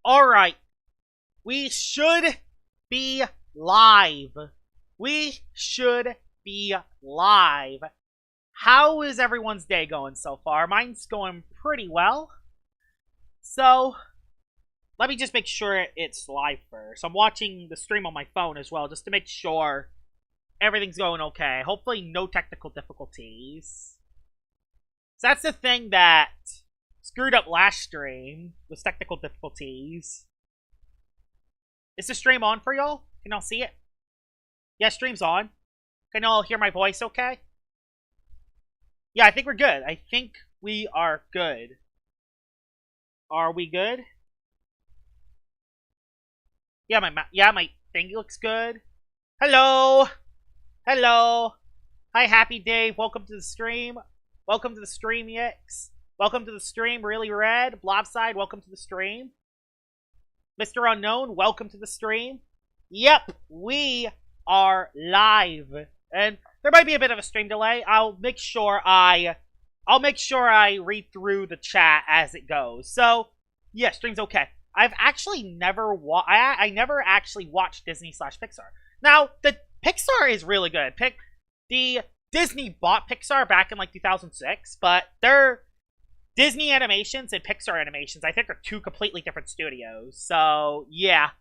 Alright, we should be live. We should be live. How is everyone's day going so far? Mine's going pretty well. So, let me just make sure it's live first. I'm watching the stream on my phone as well, just to make sure everything's going okay. Hopefully no technical difficulties. So that's the thing that screwed up last stream, was technical difficulties. Is the stream on for y'all? Can y'all see it? Yeah, stream's on. Can y'all hear my voice okay? Yeah, I think we're good. I think we are good. Are we good? Yeah, my thing looks good. Hello! Hello! Hi, Happy Dave. Welcome to the stream. Welcome to the stream, Yix. Welcome to the stream, Really Red. Blobside, welcome to the stream. Mr. Unknown, welcome to the stream. Yep, we are live. And there might be a bit of a stream delay. I'll make sure I read through the chat as it goes. So, yeah, stream's okay. I've actually never I never actually watched Disney/Pixar. Now, the Pixar is really good. The Disney bought Pixar back in like 2006, but their Disney Animations and Pixar Animations, I think, are two completely different studios. So, yeah.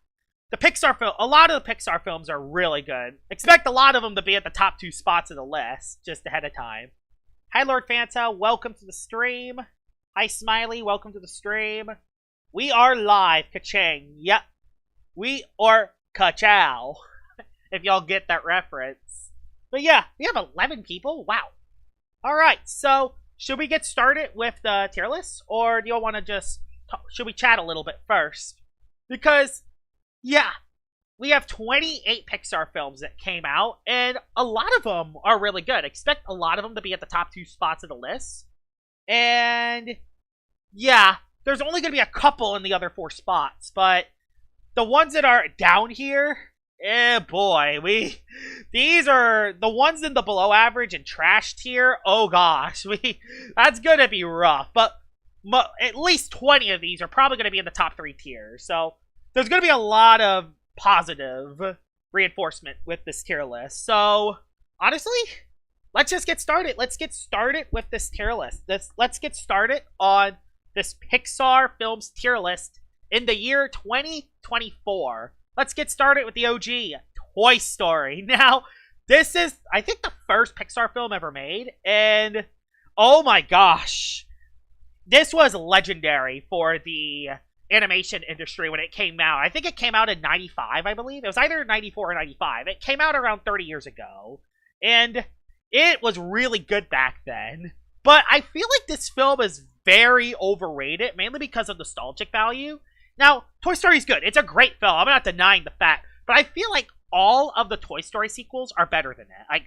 A lot of the Pixar films are really good. Expect a lot of them to be at the top 2 spots of the list, just ahead of time. Hi, Lord Fanta. Welcome to the stream. Hi, Smiley. Welcome to the stream. We are live. Ka-ching. Yep. Or ka-chow, if y'all get that reference. But yeah, we have 11 people. Wow. Alright, so should we get started with the tier list? Or do y'all want to just... should we chat a little bit first? Because, yeah, we have 28 Pixar films that came out, and a lot of them are really good. Expect a lot of them to be at the top 2 spots of the list. And, yeah, there's only going to be a couple in the other 4 spots, but the ones that are down here, boy, these are the ones in the below average and trash tier. Oh gosh, that's gonna be rough. But at least 20 of these are probably gonna be in the top 3 tiers. So there's gonna be a lot of positive reinforcement with this tier list. So honestly, let's just get started. Let's get started with this tier list. Let's get started on this Pixar Films tier list in the year 2024. Let's get started with the OG, Toy Story. Now, this is, I think, the first Pixar film ever made, and oh my gosh, this was legendary for the animation industry when it came out. I think it came out in 95, I believe. It was either 94 or 95. It came out around 30 years ago, and it was really good back then. But I feel like this film is very overrated, mainly because of nostalgic value. Now, Toy Story is good. It's a great film. I'm not denying the fact. But I feel like all of the Toy Story sequels are better than it. Like,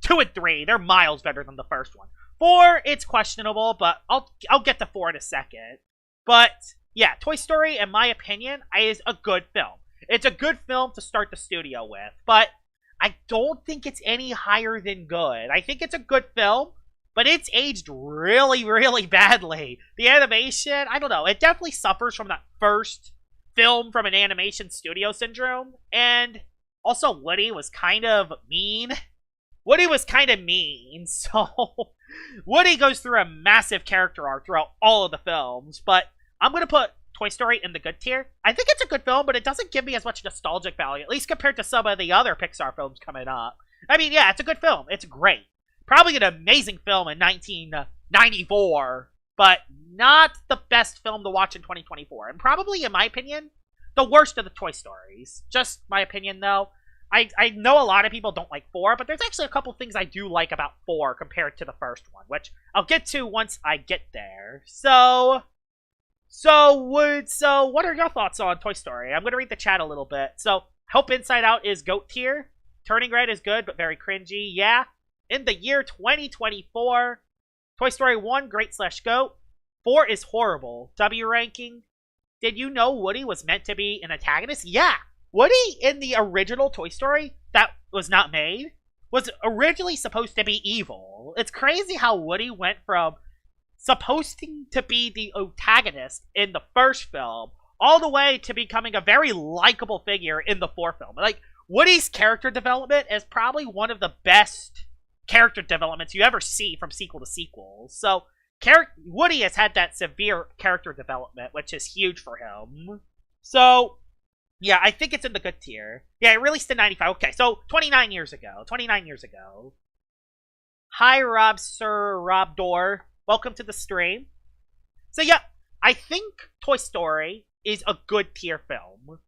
2 and 3, they're miles better than the first one. 4, it's questionable, but I'll get to 4 in a second. But, yeah, Toy Story, in my opinion, is a good film. It's a good film to start the studio with. But I don't think it's any higher than good. I think it's a good film, but it's aged really, really badly. The animation, I don't know. It definitely suffers from that first film from an animation studio syndrome. And also, Woody was kind of mean. So Woody goes through a massive character arc throughout all of the films. But I'm going to put Toy Story in the good tier. I think it's a good film, but it doesn't give me as much nostalgic value, at least compared to some of the other Pixar films coming up. I mean, yeah, it's a good film. It's great. Probably an amazing film in 1994, but not the best film to watch in 2024. And probably, in my opinion, the worst of the Toy Stories. Just my opinion, though. I know a lot of people don't like 4, but there's actually a couple things I do like about 4 compared to the first one, which I'll get to once I get there. So what are your thoughts on Toy Story? I'm going to read the chat a little bit. So, Hope Inside Out is GOAT tier. Turning Red is good, but very cringy. Yeah. In the year 2024, Toy Story 1, great/GOAT. 4 is horrible. W ranking. Did you know Woody was meant to be an antagonist? Yeah. Woody in the original Toy Story that was not made was originally supposed to be evil. It's crazy how Woody went from supposed to be the antagonist in the first film all the way to becoming a very likable figure in the fourth film. Like, Woody's character development is probably one of the best character developments you ever see from sequel to sequel. So, Woody has had that severe character development, which is huge for him. So, yeah, I think it's in the good tier. Yeah, it released in 95. Okay, so 29 years ago. 29 years ago. Hi, Sir Rob Dorr. Welcome to the stream. So, yeah, I think Toy Story is a good tier film.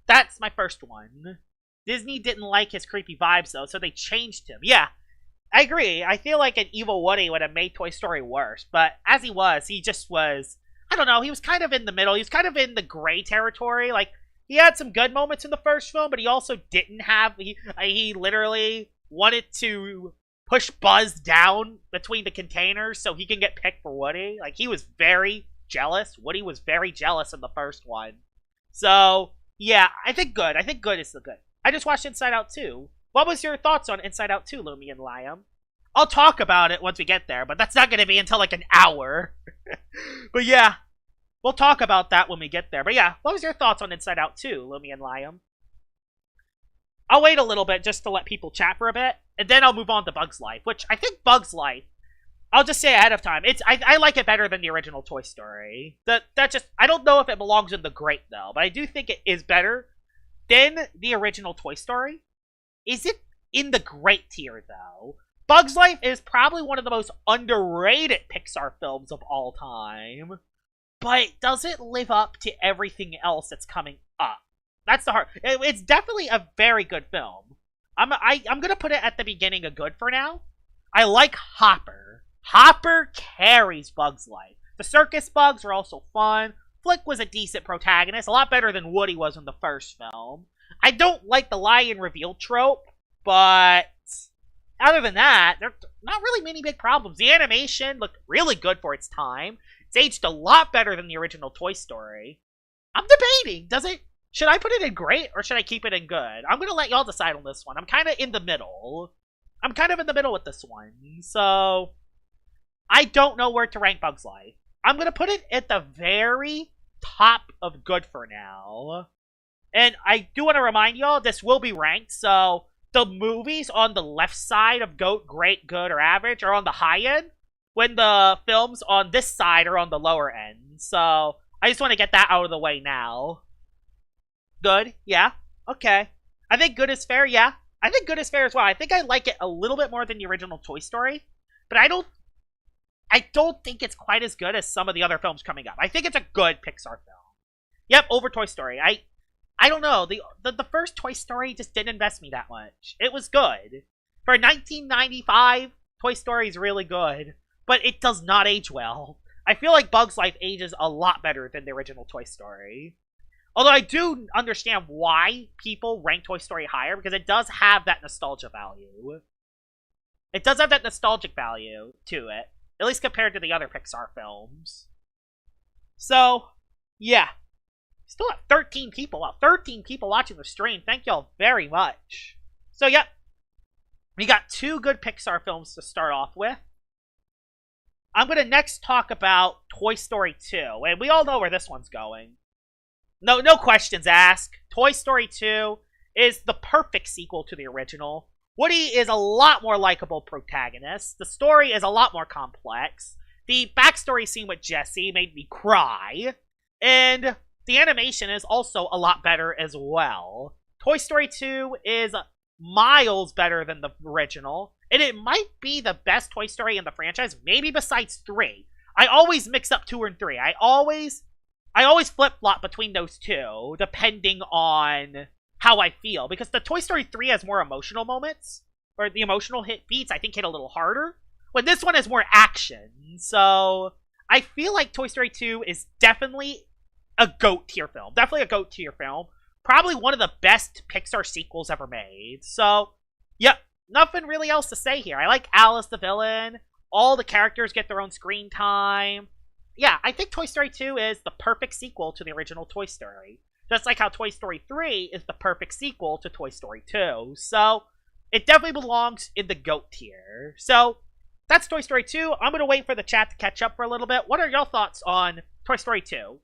That's my first one. Disney didn't like his creepy vibes, though, so they changed him. Yeah, I agree. I feel like an evil Woody would have made Toy Story worse, but as he just was, I don't know, he was kind of in the middle. He was kind of in the gray territory. Like, he had some good moments in the first film, but he also didn't have, he literally wanted to push Buzz down between the containers so he can get picked for Woody. Like, he was very jealous. Woody was very jealous in the first one. So, yeah, I think good. I think good is the good. I just watched Inside Out 2. What was your thoughts on Inside Out 2, Lumi and Liam? I'll talk about it once we get there, but that's not going to be until like an hour. But yeah, we'll talk about that when we get there. But yeah, what was your thoughts on Inside Out 2, Lumi and Liam? I'll wait a little bit just to let people chat for a bit, and then I'll move on to Bug's Life, which I think Bug's Life, I'll just say ahead of time, I like it better than the original Toy Story. I don't know if it belongs in the great though, but I do think it is better than the original Toy Story. Is it in the great tier though? Bug's Life is probably one of the most underrated Pixar films of all time, but does it live up to everything else that's coming up? That's the hard. It's definitely a very good film. I'm gonna put it at the beginning of good for now. I like Hopper. Hopper carries Bug's Life. The circus bugs are also fun. Flick was a decent protagonist, a lot better than Woody was in the first film. I don't like the lion reveal trope, but other than that, there are not really many big problems. The animation looked really good for its time. It's aged a lot better than the original Toy Story. I'm debating, should I put it in great or should I keep it in good? I'm going to let y'all decide on this one. I'm kind of in the middle. I'm kind of in the middle with this one. So, I don't know where to rank Bug's Life. I'm going to put it at the very top of good for now. And I do want to remind y'all, this will be ranked. So, the movies on the left side of GOAT, great, good, or average are on the high end, when the films on this side are on the lower end. So, I just want to get that out of the way now. Good, yeah, okay. I think good is fair, yeah. I think good is fair as well. I think I like it a little bit more than the original Toy Story, but I don't think it's quite as good as some of the other films coming up. I think it's a good Pixar film. Yep, over Toy Story. I don't know. The first Toy Story just didn't invest me that much. It was good. For 1995, Toy Story is really good, but it does not age well. I feel like Bug's Life ages a lot better than the original Toy Story. Although I do understand why people rank Toy Story higher, because it does have that nostalgia value. It does have that nostalgic value to it, at least compared to the other Pixar films. So, yeah. Still have 13 people. Wow, 13 people watching the stream. Thank y'all very much. So, yep. We got two good Pixar films to start off with. I'm going to next talk about Toy Story 2. And we all know where this one's going. No questions asked. Toy Story 2 is the perfect sequel to the original. Woody is a lot more likable protagonist. The story is a lot more complex. The backstory scene with Jessie made me cry. And the animation is also a lot better as well. Toy Story 2 is miles better than the original. And it might be the best Toy Story in the franchise, maybe besides 3. I always mix up 2 and 3. I always flip-flop between those two, depending on how I feel. Because the Toy Story 3 has more emotional moments, or the emotional beats, I think, hit a little harder. When this one has more action. So, I feel like Toy Story 2 is definitely a GOAT tier film. Definitely a GOAT tier film. Probably one of the best Pixar sequels ever made. So, yep, nothing really else to say here. I like Alice the villain. All the characters get their own screen time. Yeah, I think Toy Story 2 is the perfect sequel to the original Toy Story. Just like how Toy Story 3 is the perfect sequel to Toy Story 2. So, it definitely belongs in the GOAT tier. So, that's Toy Story 2. I'm going to wait for the chat to catch up for a little bit. What are your thoughts on Toy Story 2?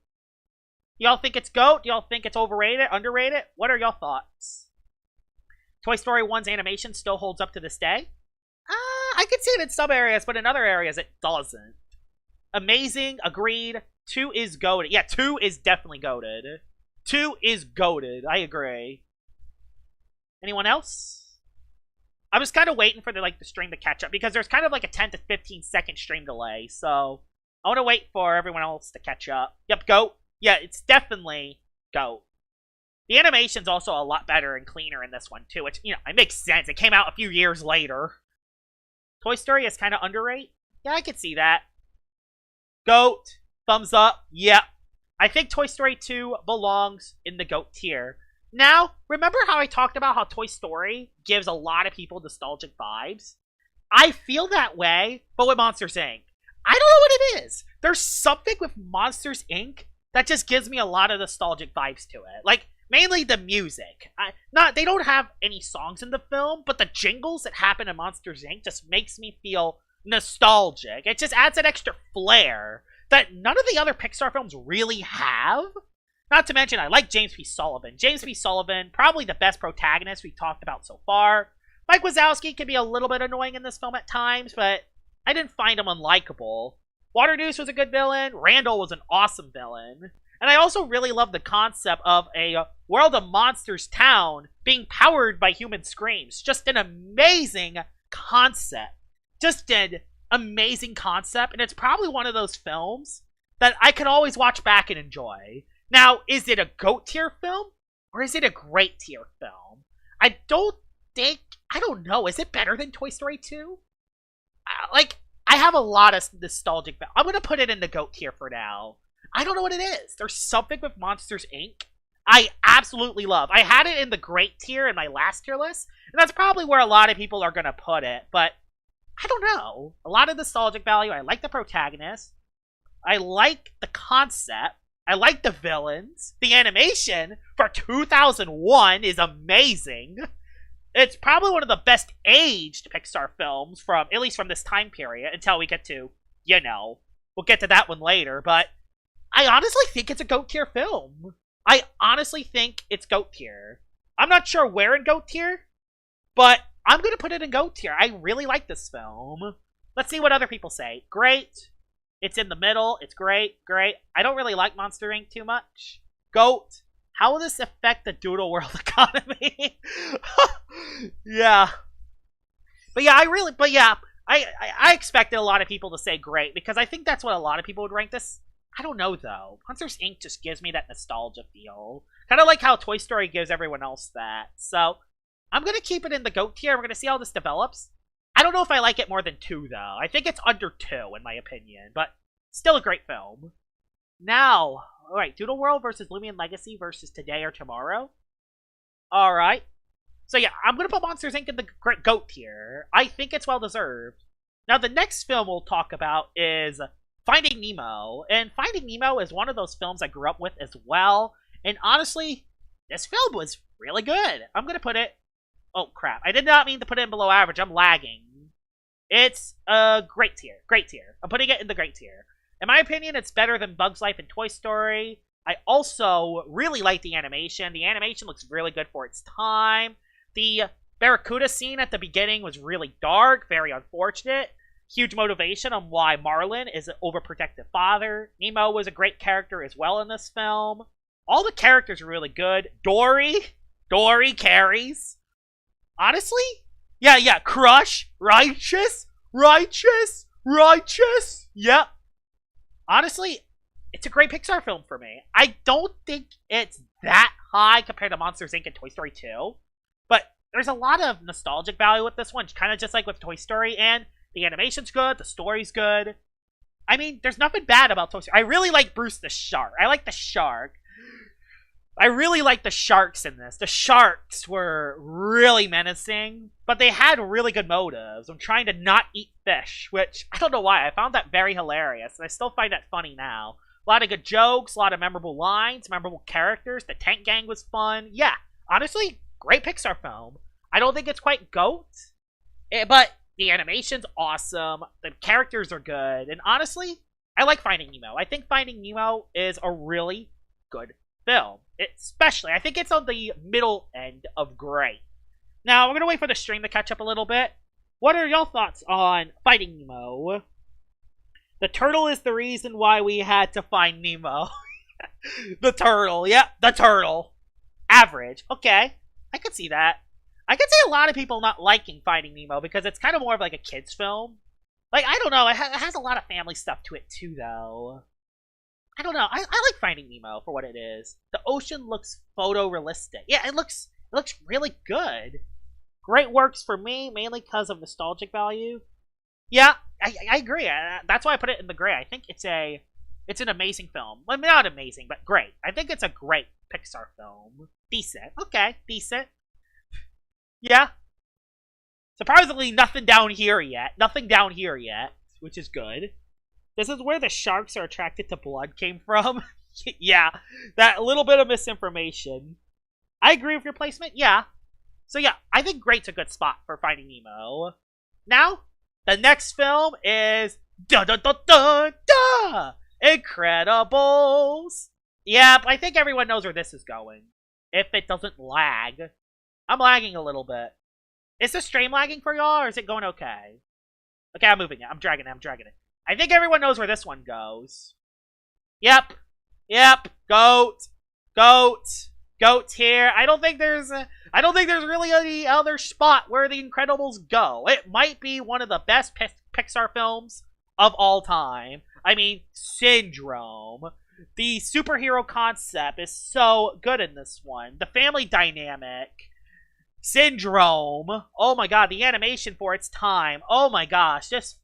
Do y'all think it's GOAT? Do y'all think it's overrated, underrated? What are y'all thoughts? Toy Story 1's animation still holds up to this day. I could see it in some areas, but in other areas it doesn't. Amazing, agreed. 2 is goated. Yeah, 2 is definitely goated. 2 is goated. I agree. Anyone else? I'm just kind of waiting for the stream to catch up because there's kind of like a 10 to 15 second stream delay. So I want to wait for everyone else to catch up. Yep, GOAT. Yeah, it's definitely GOAT. The animation's also a lot better and cleaner in this one too, which, you know, it makes sense. It came out a few years later. Toy Story is kind of underrated. Yeah, I could see that. GOAT. Thumbs up. Yep. I think Toy Story 2 belongs in the GOAT tier. Now, remember how I talked about how Toy Story gives a lot of people nostalgic vibes? I feel that way, but with Monsters, Inc. I don't know what it is. There's something with Monsters, Inc. that just gives me a lot of nostalgic vibes to it. Like, mainly the music. They don't have any songs in the film, but the jingles that happen in Monsters, Inc. just makes me feel nostalgic. It just adds an extra flair that none of the other Pixar films really have. Not to mention, I like James P. Sullivan. James P. Sullivan, probably the best protagonist we've talked about so far. Mike Wazowski can be a little bit annoying in this film at times, but I didn't find him unlikable. Waternoose was a good villain. Randall was an awesome villain. And I also really love the concept of a World of Monsters town being powered by human screams. Just an amazing concept. Just an amazing concept. And it's probably one of those films that I can always watch back and enjoy. Now, is it a GOAT tier film? Or is it a great tier film? I don't know. Is it better than Toy Story 2? I have a lot of nostalgic. I'm going to put it in the GOAT tier for now. I don't know what it is. There's something with Monsters, Inc. I absolutely love. I had it in the great tier in my last tier list, and that's probably where a lot of people are going to put it, but I don't know. A lot of nostalgic value. I like the protagonist. I like the concept. I like the villains. The animation for 2001 is amazing. It's probably one of the best aged Pixar films from, at least from this time period, until we get to, you know, we'll get to that one later, but I honestly think it's a GOAT tier film. I honestly think it's GOAT tier. I'm not sure where in GOAT tier, but I'm going to put it in GOAT tier. I really like this film. Let's see what other people say. Great. It's in the middle. It's great. Great. I don't really like Monster Inc. too much. GOAT. How will this affect the Doodle World economy? Yeah. But yeah, I expected a lot of people to say great, because I think that's what a lot of people would rank this. I don't know, though. Monsters, Inc. just gives me that nostalgia feel. Kind of like how Toy Story gives everyone else that. So, I'm going to keep it in the GOAT tier. We're going to see how this develops. I don't know if I like it more than 2, though. I think it's under 2, in my opinion. But, still a great film. Now, alright, Doodle World versus Lumion Legacy versus Today or Tomorrow. Alright. So yeah, I'm going to put Monsters, Inc. in the GOAT tier. I think it's well-deserved. Now, the next film we'll talk about is Finding Nemo. And Finding Nemo is one of those films I grew up with as well. And honestly, this film was really good. I'm going to put it... Oh, crap. I did not mean to put it in below average. I'm lagging. It's a great tier. Great tier. I'm putting it in the great tier. In my opinion, it's better than Bug's Life and Toy Story. I also really like the animation. The animation looks really good for its time. The Barracuda scene at the beginning was really dark, very unfortunate. Huge motivation on why Marlin is an overprotective father. Nemo was a great character as well in this film. All the characters are really good. Dory carries. Honestly? Yeah, Crush. Righteous. Yep. Honestly, it's a great Pixar film for me. I don't think it's that high compared to Monsters, Inc. and Toy Story 2. But there's a lot of nostalgic value with this one, kind of just like with Toy Story. And the animation's good, the story's good. I mean, there's nothing bad about Toy Story. I really like Bruce the Shark. I like the shark. I really like the sharks in this. The sharks were really menacing, but they had really good motives. I'm trying to not eat fish, which I don't know why. I found that very hilarious, and I still find that funny now. A lot of good jokes, a lot of memorable lines, memorable characters. The tank gang was fun. Yeah, honestly, great Pixar film. I don't think it's quite GOAT, but the animation's awesome. The characters are good, and honestly, I like Finding Nemo. I think Finding Nemo is a really good film. Especially, I think it's on the middle end of great. Now, we're going to wait for the stream to catch up a little bit. What are your thoughts on Finding Nemo? The turtle is the reason why we had to find Nemo. The turtle, yep, the turtle. Average, okay. I could see that. I could see a lot of people not liking Finding Nemo because it's kind of more of like a kid's film. Like, I don't know, it has a lot of family stuff to it too, though. I don't know, I like Finding Nemo for what it is. The ocean looks photorealistic. Yeah, it looks really good. Great works for me, mainly because of nostalgic value. Yeah, I agree. That's why I put it in the gray. I think it's an amazing film. Well, not amazing, but great. I think it's a great Pixar film. Decent. Okay, decent. Yeah. Surprisingly, nothing down here yet. Nothing down here yet, which is good. This is where the sharks are attracted to blood came from. Yeah, that little bit of misinformation. I agree with your placement, yeah. So yeah, I think great's a good spot for Finding Nemo. Now, the next film is Incredibles. Yep, I think everyone knows where this is going. If it doesn't lag. I'm lagging a little bit. Is the stream lagging for y'all, or is it going okay? Okay, I'm moving it. I'm dragging it. I think everyone knows where this one goes. Yep. Goat here. I don't think there's really any other spot where the Incredibles go. It might be one of the best Pixar films of all time. I mean, Syndrome. The superhero concept is so good in this one. The family dynamic. Syndrome. Oh my god, the animation for its time. Oh my gosh, just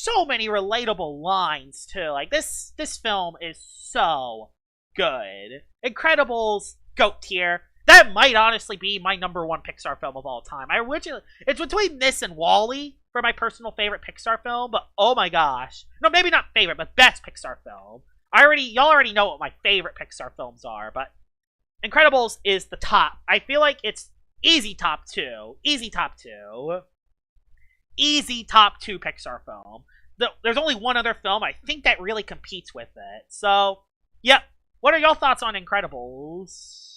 so many relatable lines too. Like this film is so good. Incredibles, GOAT tier. That might honestly be my #1 Pixar film of all time. It's between this and WALL-E for my personal favorite Pixar film, but oh my gosh. No, maybe not favorite, but best Pixar film. Y'all already know what my favorite Pixar films are, but Incredibles is the top. I feel like it's easy top 2. Easy top 2 Pixar film. There's only one other film I think that really competes with it. So, yep. What are y'all thoughts on Incredibles?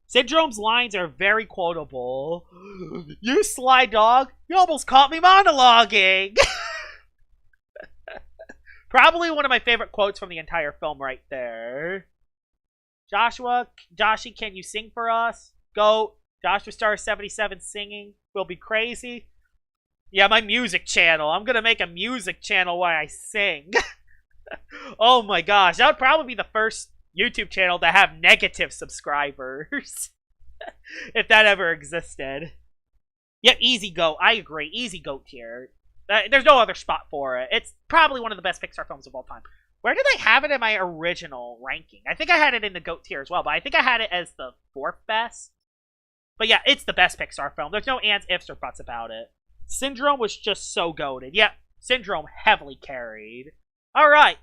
Syndrome's lines are very quotable. You sly dog, you almost caught me monologuing. Probably one of my favorite quotes from the entire film right there. Joshy, can you sing for us? Go. Joshua Star 77 singing. We'll be crazy. Yeah, my music channel. I'm gonna make a music channel where I sing. Oh my gosh, that would probably be the first YouTube channel to have negative subscribers. If that ever existed. Yep, easy GOAT. I agree. Easy GOAT tier. There's no other spot for it. It's probably one of the best Pixar films of all time. Where did I have it in my original ranking? I think I had it in the GOAT tier as well, but I think I had it as the 4th best. But yeah, it's the best Pixar film. There's no ands, ifs, or buts about it. Syndrome was just so goated. Yep, Syndrome heavily carried. Alright,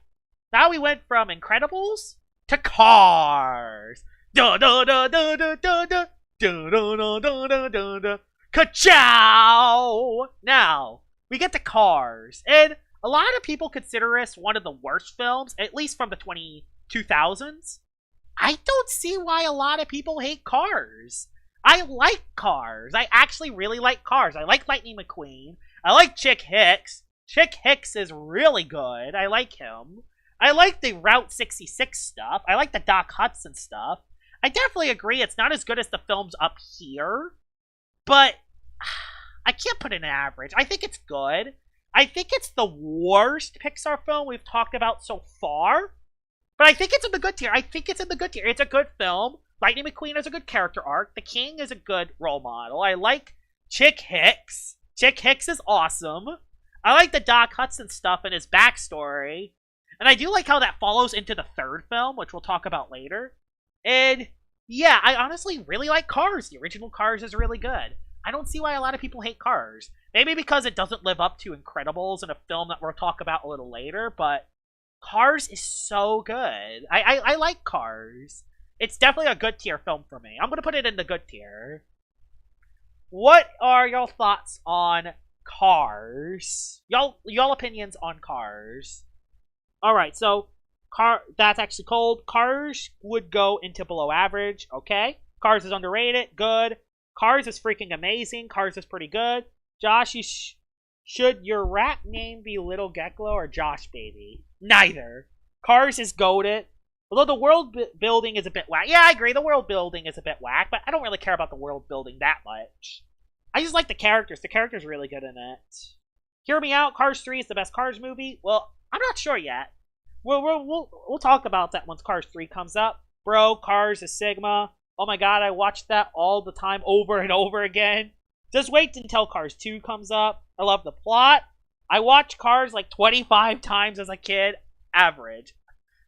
now we went from Incredibles to Cars. Ka-chow! Now, we get to Cars. And a lot of people consider this one of the worst films, at least from the 2000s. I don't see why a lot of people hate Cars. I like Cars. I actually really like Cars. I like Lightning McQueen. I like Chick Hicks. Chick Hicks is really good. I like him. I like the Route 66 stuff. I like the Doc Hudson stuff. I definitely agree it's not as good as the films up here. But I can't put it in average. I think it's good. I think it's the worst Pixar film we've talked about so far. But I think it's in the good tier. It's a good film. Lightning McQueen is a good character arc. The King is a good role model. I like Chick Hicks. Chick Hicks is awesome. I like the Doc Hudson stuff and his backstory. And I do like how that follows into the 3rd film, which we'll talk about later. And yeah, I honestly really like Cars. The original Cars is really good. I don't see why a lot of people hate Cars. Maybe because it doesn't live up to Incredibles in a film that we'll talk about a little later, but Cars is so good. I like Cars. It's definitely a good tier film for me. I'm going to put it in the good tier. What are your thoughts on Cars? Y'all opinions on Cars? Alright, so That's actually cold. Cars would go into below average. Okay. Cars is underrated. Good. Cars is freaking amazing. Cars is pretty good. Josh, should your rat name be Little Geklo or Josh Baby? Neither. Cars is goated. Although the world building is a bit whack. Yeah, I agree. The world building is a bit whack, but I don't really care about the world building that much. I just like the characters. The character's really good in it. Hear me out. Cars 3 is the best Cars movie. Well, I'm not sure yet. We'll talk about that once Cars 3 comes up. Bro, Cars is Sigma. Oh my god, I watched that all the time over and over again. Just wait until Cars 2 comes up. I love the plot. I watched Cars like 25 times as a kid. Average.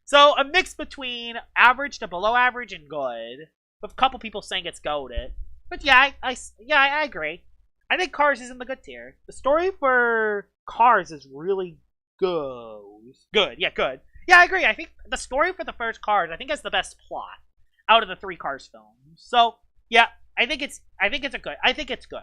So, a mix between average to below average and good. With a couple people saying it's goated. But yeah, I agree. I think Cars is in the good tier. The story for Cars is really good. Good. Yeah, I agree. I think the story for the first Cars, I think, has the best plot out of the 3 Cars films. So, yeah, I think it's good.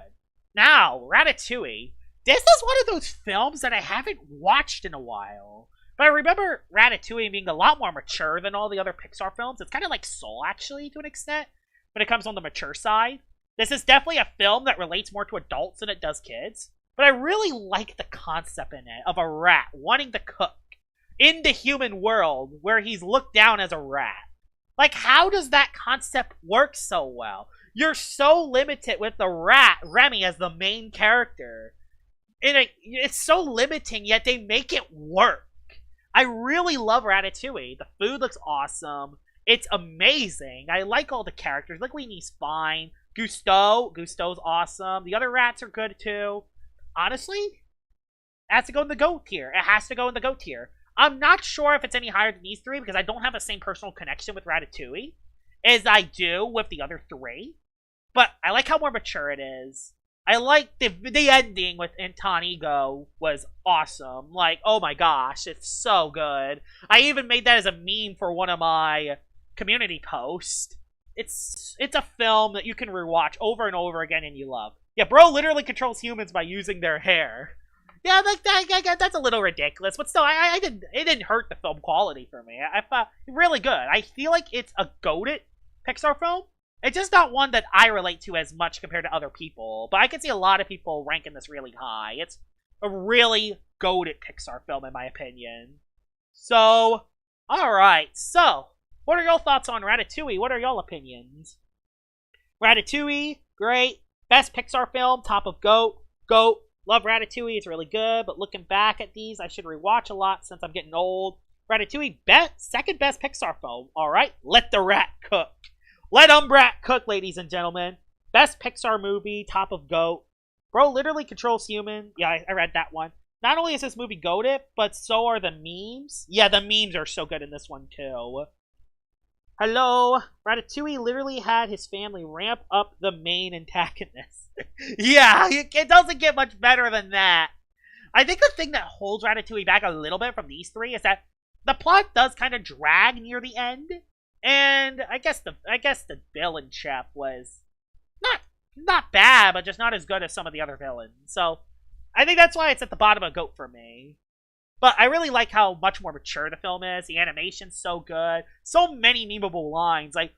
Now, Ratatouille. This is one of those films that I haven't watched in a while. But I remember Ratatouille being a lot more mature than all the other Pixar films. It's kind of like Soul, actually, to an extent, when it comes on the mature side. This is definitely a film that relates more to adults than it does kids. But I really like the concept in it of a rat wanting to cook in the human world where he's looked down as a rat. Like, how does that concept work so well? You're so limited with the rat, Remy, as the main character. It's so limiting, yet they make it work. I really love Ratatouille. The food looks awesome. It's amazing. I like all the characters. Linguini's fine. Gusteau's awesome. The other rats are good too. Honestly, it has to go in the GOAT tier. It has to go in the GOAT tier. I'm not sure if it's any higher than these 3 because I don't have the same personal connection with Ratatouille as I do with the other 3. But I like how more mature it is. I like the ending with Antonigo was awesome. Like, oh my gosh, it's so good. I even made that as a meme for one of my community posts. It's a film that you can rewatch over and over again and you love. Yeah, bro literally controls humans by using their hair. Yeah, like that's a little ridiculous, but still, it didn't hurt the film quality for me. I thought really good. I feel like it's a goated Pixar film. It's just not one that I relate to as much compared to other people, but I can see a lot of people ranking this really high. It's a really goated Pixar film, in my opinion. So, alright, so, what are your thoughts on Ratatouille? What are y'all opinions? Ratatouille, great. Best Pixar film, top of GOAT. GOAT. Love Ratatouille, it's really good, but looking back at these, I should rewatch a lot since I'm getting old. Ratatouille, second best Pixar film. Alright, let the rat cook. Let Rat cook, ladies and gentlemen. Best Pixar movie, top of GOAT. Bro literally controls human. Yeah, I read that one. Not only is this movie goated, but so are the memes. Yeah, the memes are so good in this one, too. Hello. Ratatouille literally had his family ramp up the main antagonist. Yeah, it doesn't get much better than that. I think the thing that holds Ratatouille back a little bit from these 3 is that the plot does kind of drag near the end. And I guess the villain chef was not bad, but just not as good as some of the other villains. So I think that's why it's at the bottom of GOAT for me. But I really like how much more mature the film is. The animation's so good. So many memeable lines, like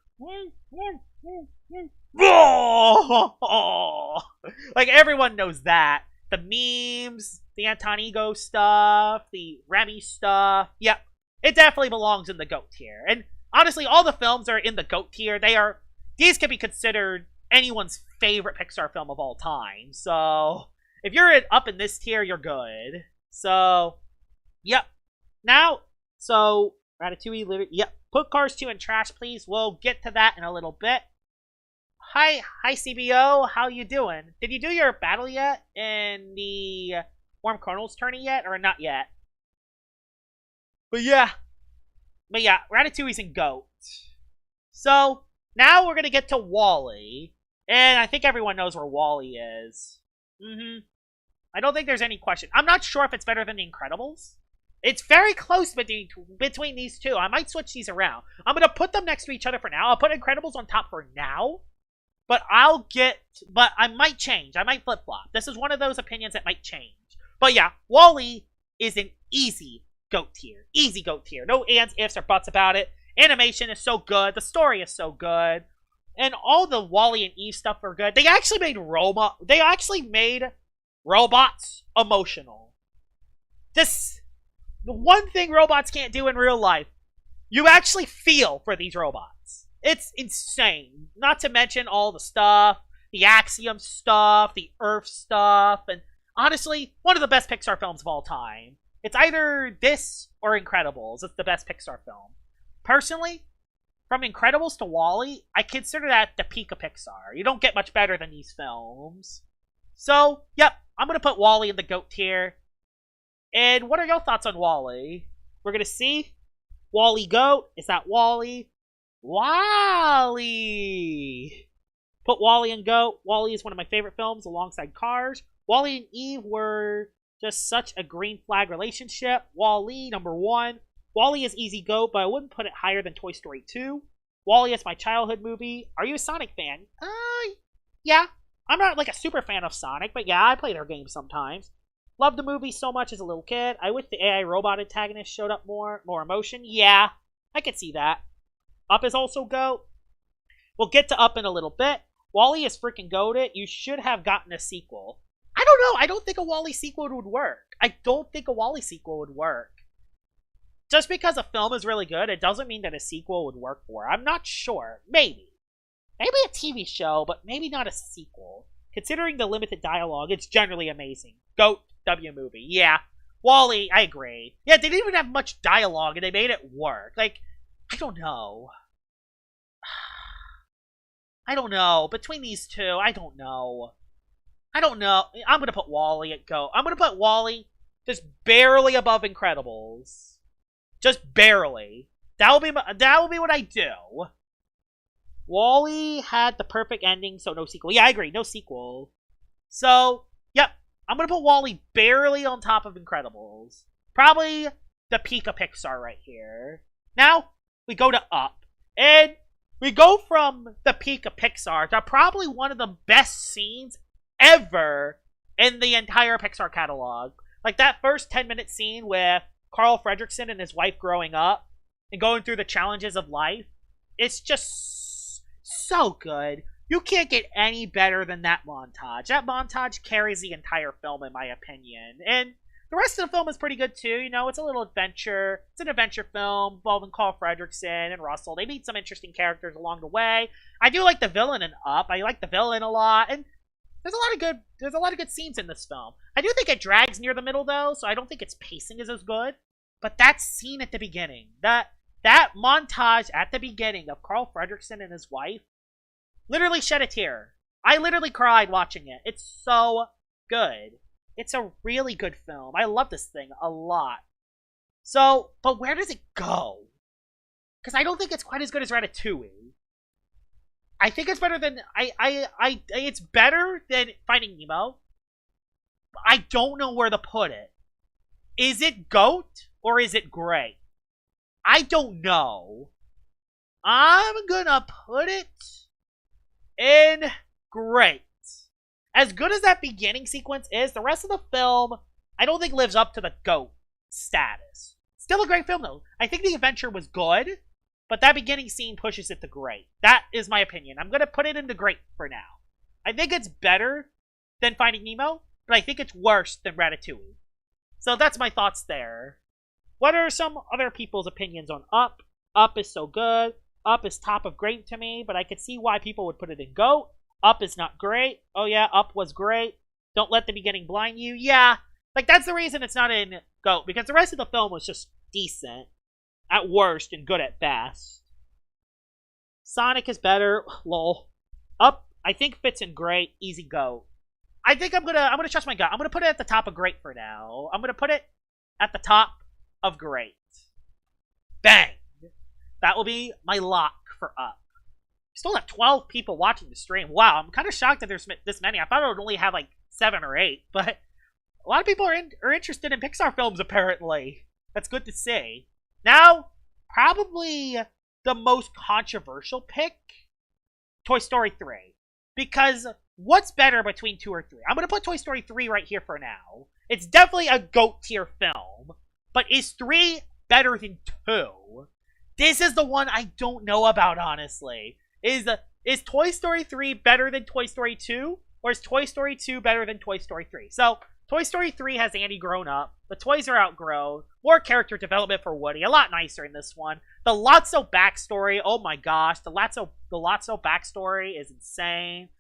like everyone knows that. The memes, the Antonigo stuff, the Remy stuff. Yep, it definitely belongs in the GOAT tier. And honestly, all the films are in the GOAT tier. These can be considered anyone's favorite Pixar film of all time. So, if you're up in this tier, you're good. So, yep. Now, so, Ratatouille, literally, yep. Put Cars 2 in trash, please. We'll get to that in a little bit. Hi CBO. How you doing? Did you do your battle yet in the Warm Kernels tourney yet, or not yet? But yeah, Ratatouille's in GOAT. So, now we're going to get to WALL-E. And I think everyone knows where WALL-E is. I don't think there's any question. I'm not sure if it's better than The Incredibles. It's very close between these 2. I might switch these around. I'm going to put them next to each other for now. I'll put Incredibles on top for now. But I might change. I might flip-flop. This is one of those opinions that might change. But yeah, WALL-E is an easy GOAT tier. Easy GOAT tier. No ands, ifs, or buts about it. Animation is so good. The story is so good. And all the Wall-E and Eve stuff are good. They actually made robots emotional. The one thing robots can't do in real life, you actually feel for these robots. It's insane. Not to mention all the stuff, the Axiom stuff, the Earth stuff, and honestly, one of the best Pixar films of all time. It's either this or Incredibles. It's the best Pixar film. Personally, from Incredibles to Wall-E, I consider that the peak of Pixar. You don't get much better than these films. So, yep, I'm going to put Wall-E in the GOAT tier. And what are your thoughts on Wall-E? We're going to see. Wall-E GOAT. Is that Wall-E? Wall-E! Put Wall-E in GOAT. Wall-E is one of my favorite films alongside Cars. Wall-E and Eve were just such a green flag relationship. Wall-E, number 1. Wall-E is easy GOAT, but I wouldn't put it higher than Toy Story 2. Wall-E is my childhood movie. Are you a Sonic fan? Yeah. I'm not like a super fan of Sonic, but yeah, I play their games sometimes. Loved the movie so much as a little kid. I wish the AI robot antagonist showed up more emotion. Yeah, I could see that. Up is also GOAT. We'll get to Up in a little bit. Wall-E is freaking GOATed. You should have gotten a sequel. I don't know. I don't think a Wall-E sequel would work. Just because a film is really good, it doesn't mean that a sequel would work for it. I'm not sure. Maybe a TV show, but maybe not a sequel. Considering the limited dialogue, it's generally amazing. GOAT W movie. Yeah. Wall-E, I agree. Yeah, they didn't even have much dialogue, and they made it work. Like, I don't know. Between these two, I don't know. I'm going to put Wall-E at GOAT. I'm going to put Wall-E just barely above Incredibles. Just barely. That will be what I do. Wall-E had the perfect ending, so no sequel. Yeah, I agree. No sequel. So, yep. I'm going to put Wall-E barely on top of Incredibles. Probably the peak of Pixar right here. Now, we go to Up. And we go from the peak of Pixar to probably one of the best scenes ever in the entire Pixar catalog. Like that first 10-minute scene with Carl Fredricksen and his wife growing up and going through the challenges of life. It's just so good. You can't get any better than that montage. That montage carries the entire film, in my opinion. And the rest of the film is pretty good, too. You know, it's a little adventure. It's an adventure film involving Carl Fredricksen and Russell. They meet some interesting characters along the way. I do like the villain in Up. I like the villain a lot. And there's a lot of good scenes in this film. I do think it drags near the middle, though, so I don't think its pacing is as good. But that scene at the beginning, that montage at the beginning of Carl Fredricksen and his wife, literally shed a tear. I literally cried watching it. It's so good. It's a really good film. I love this thing a lot. So, but where does it go? Because I don't think it's quite as good as Ratatouille. I think it's better than it's better than Finding Nemo. I don't know where to put it. Is it GOAT or is it great? I don't know. I'm gonna put it in great. As good as that beginning sequence is, the rest of the film, I don't think lives up to the GOAT status. Still a great film though. I think the adventure was good, but that beginning scene pushes it to great. That is my opinion. I'm gonna put it into great for now. I think it's better than Finding Nemo, but I think it's worse than Ratatouille. So that's my thoughts there. What are some other people's opinions on Up? Up is so good. Up is top of great to me, but I could see why people would put it in GOAT. Up is not great. Oh yeah, Up was great. Don't let the beginning blind you. Yeah, like that's the reason it's not in GOAT, because the rest of the film was just decent at worst and good at best. Sonic is better. Lol. Up, I think fits in great. Easy GOAT. I think I'm gonna trust my gut. I'm gonna put it at the top of great for now. I'm gonna put it at the top of great. Bang! That will be my lock for Up. We still have 12 people watching the stream. Wow, I'm kind of shocked that there's this many. I thought it would only have like 7 or 8, but a lot of people are interested in Pixar films apparently. That's good to see. Now, probably the most controversial pick, Toy Story 3. Because what's better between 2 or 3? I'm going to put Toy Story 3 right here for now. It's definitely a GOAT tier film. But is 3 better than 2? This is the one I don't know about, honestly. Is Toy Story 3 better than Toy Story 2? Or is Toy Story 2 better than Toy Story 3? So, Toy Story 3 has Andy grown up. The toys are outgrown. More character development for Woody. A lot nicer in this one. The Lotso backstory, oh my gosh. The Lotso backstory is insane.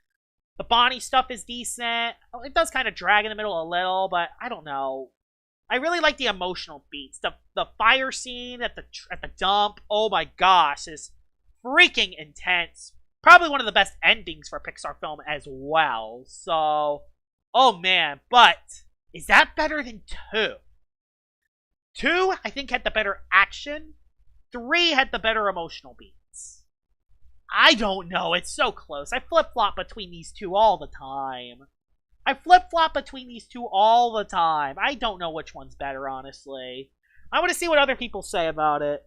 The Bonnie stuff is decent. It does kind of drag in the middle a little, but I don't know. I really like the emotional beats. The fire scene at the dump, oh my gosh, is freaking intense. Probably one of the best endings for a Pixar film as well. So, oh man, but is that better than 2? 2, I think, had the better action. 3 had the better emotional beats. I don't know. It's so close. I flip-flop between these two all the time. I don't know which one's better, honestly. I want to see what other people say about it.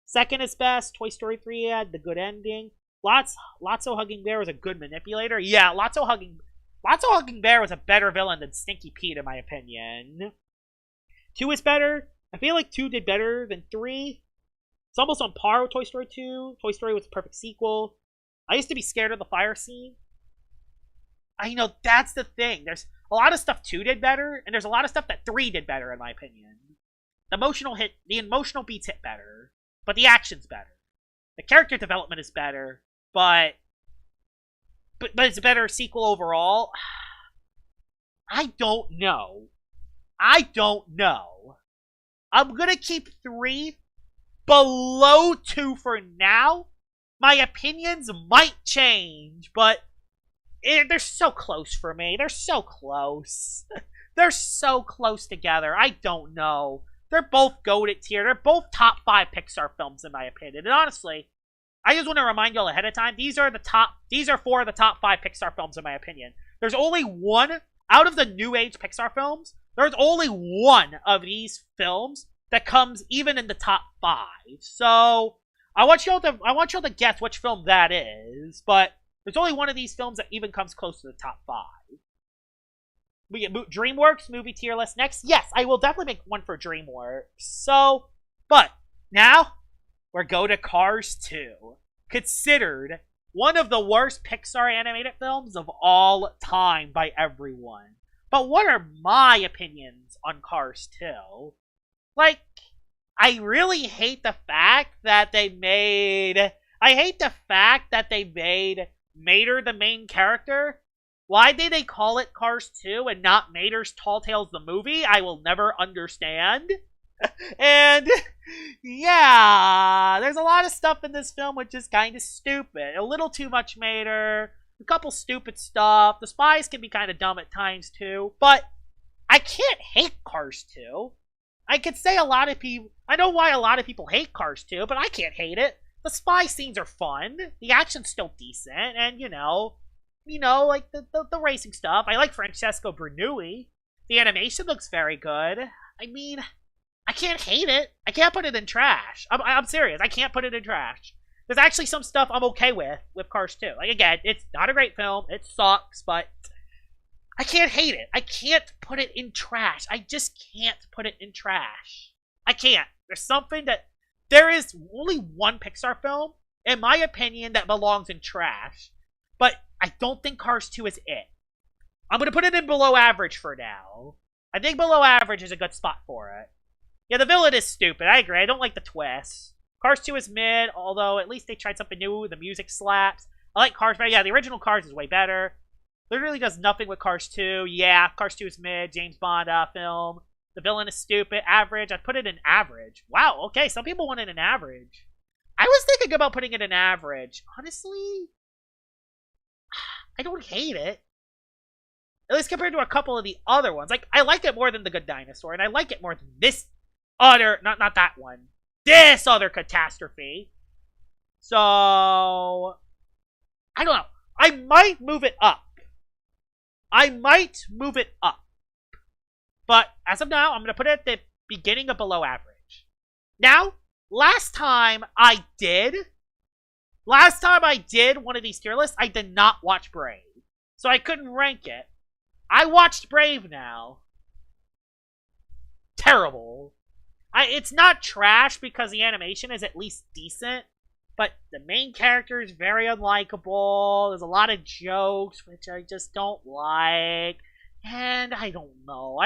Second is best. Toy Story 3 had the good ending. Lotso Hugging Bear was a good manipulator. Yeah, Lotso Hugging Bear was a better villain than Stinky Pete, in my opinion. 2 is better. I feel like 2 did better than 3. It's almost on par with Toy Story 2. Toy Story was a perfect sequel. I used to be scared of the fire scene. I know, that's the thing. There's a lot of stuff 2 did better, and there's a lot of stuff that 3 did better, in my opinion. The emotional beats hit better, but the action's better. The character development is better, but it's a better sequel overall. I don't know. I'm gonna keep 3 below 2 for now. My opinions might change, but they're so close for me. They're so close. They're so close together. I don't know. They're both goated tier. They're both top 5 Pixar films, in my opinion. And honestly, I just want to remind y'all ahead of time, these are 4 of the top 5 Pixar films, in my opinion. There's only one, out of the new age Pixar films, there's only one of these films that comes even in the top 5. So, I want y'all to guess which film that is, but there's only one of these films that even comes close to the top 5. We get DreamWorks movie tier list next. Yes, I will definitely make one for DreamWorks. So, but now we're go to Cars 2, considered one of the worst Pixar animated films of all time by everyone. But what are my opinions on Cars 2? Like, I really hate the fact that they made Mater the main character. Why did they call it Cars 2 and not Mater's Tall Tales the movie? I will never understand. And, yeah, there's a lot of stuff in this film which is kind of stupid. A little too much Mater, a couple stupid stuff. The spies can be kind of dumb at times, too. But I can't hate Cars 2. I could say I know why a lot of people hate Cars 2, but I can't hate it. The spy scenes are fun. The action's still decent. And, like the racing stuff. I like Francesco Bernoulli. The animation looks very good. I mean, I can't hate it. I can't put it in trash. I'm serious. I can't put it in trash. There's actually some stuff I'm okay with Cars 2. Like, again, it's not a great film. It sucks, but I can't hate it. I can't put it in trash. I just can't put it in trash. I can't. There is only one Pixar film, in my opinion, that belongs in trash. But I don't think Cars 2 is it. I'm going to put it in below average for now. I think below average is a good spot for it. Yeah, the villain is stupid. I agree. I don't like the twist. Cars 2 is mid, although at least they tried something new. The music slaps. I like Cars better. Yeah, the original Cars is way better. Literally does nothing with Cars 2. Yeah, Cars 2 is mid. James Bond film. The villain is stupid. Average. I'd put it in average. Wow, okay. Some people want it in average. I was thinking about putting it in average. Honestly, I don't hate it. At least compared to a couple of the other ones. Like, I like it more than The Good Dinosaur, and I like it more than this other, not that one. This other catastrophe. So, I don't know. I might move it up. But, as of now, I'm going to put it at the beginning of below average. Now, last time I did one of these tier lists, I did not watch Brave. So I couldn't rank it. I watched Brave now. Terrible. It's not trash because the animation is at least decent, but the main character is very unlikable. There's a lot of jokes which I just don't like, and I don't know.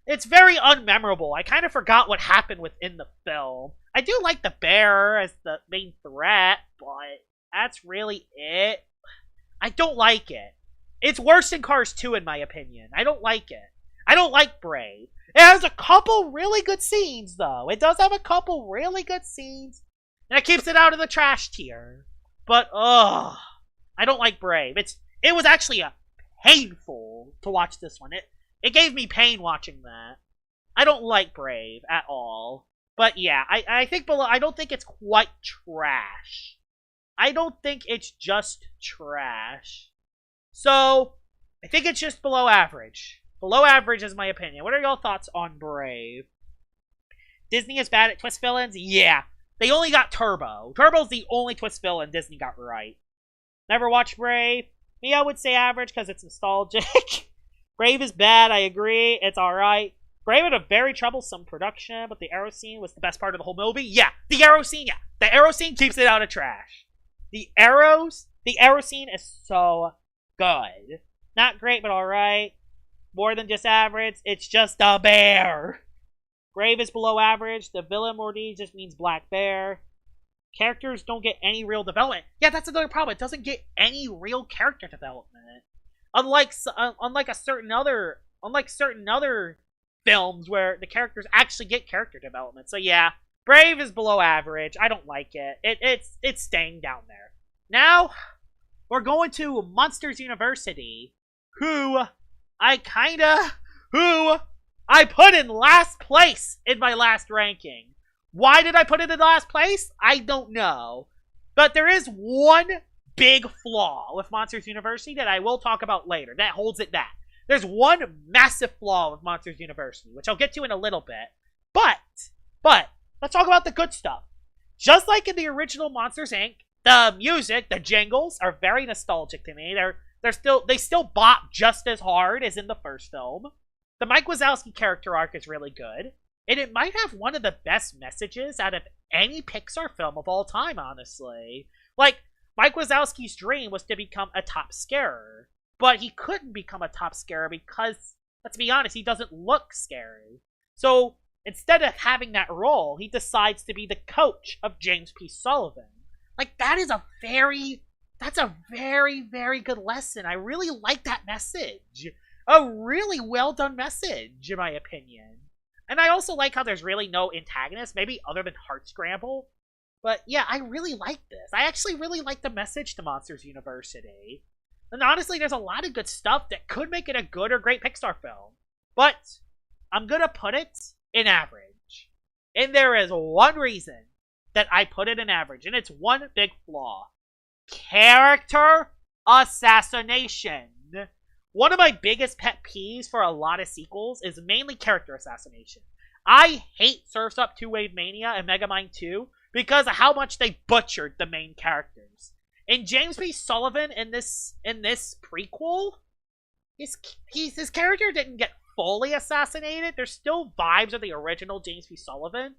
It's very unmemorable. I kind of forgot what happened within the film. I do like the bear as the main threat, but that's really it. I don't like it. It's worse than Cars 2 in my opinion. I don't like it. I don't like Brave. It has a couple really good scenes, though. It does have a couple really good scenes. And it keeps it out of the trash tier. But, ugh. I don't like Brave. It was actually painful to watch this one. It gave me pain watching that. I don't like Brave at all. But yeah, I think below. I don't think it's quite trash. I don't think it's just trash. So, I think it's just below average. Below average is my opinion. What are y'all thoughts on Brave? Disney is bad at twist villains? Yeah. They only got Turbo. Turbo's the only twist villain Disney got right. Never watched Brave? Me, I would say average because it's nostalgic. Brave is bad, I agree. It's alright. Brave had a very troublesome production, but the arrow scene was the best part of the whole movie. Yeah, the arrow scene, yeah. The arrow scene keeps it out of trash. The arrow scene is so good. Not great, but alright. More than just average. It's just a bear. Brave is below average. The villain Morty just means black bear. Characters don't get any real development. Yeah, that's another problem. It doesn't get any real character development. Unlike certain other films where the characters actually get character development. So yeah, Brave is below average. I don't like it. It's staying down there. Now we're going to Monsters University, who I put in last place in my last ranking. Why did I put it in last place? I don't know. But there is one big flaw with Monsters University that I will talk about later that holds it back. There's one massive flaw with Monsters University, which I'll get to in a little bit. But let's talk about the good stuff. Just like in the original Monsters Inc., the music, the jingles, are very nostalgic to me. They still bop just as hard as in the first film. The Mike Wazowski character arc is really good. And it might have one of the best messages out of any Pixar film of all time, honestly. Like, Mike Wazowski's dream was to become a top scarer. But he couldn't become a top scarer because, let's be honest, he doesn't look scary. So, instead of having that role, he decides to be the coach of James P. Sullivan. Like, that's a very, very good lesson. I really like that message. A really well done message, in my opinion. And I also like how there's really no antagonist, maybe other than Heart Scramble. But yeah, I really like this. I actually really like the message to Monsters University. And honestly, there's a lot of good stuff that could make it a good or great Pixar film. But I'm gonna put it in average. And there is one reason that I put it in average, and it's one big flaw. Character assassination. One of my biggest pet peeves for a lot of sequels is mainly character assassination. I hate Surf's Up 2 Wave Mania and Megamind 2 because of how much they butchered the main characters. In James P. Sullivan in this prequel, his character didn't get fully assassinated. There's still vibes of the original James P. Sullivan,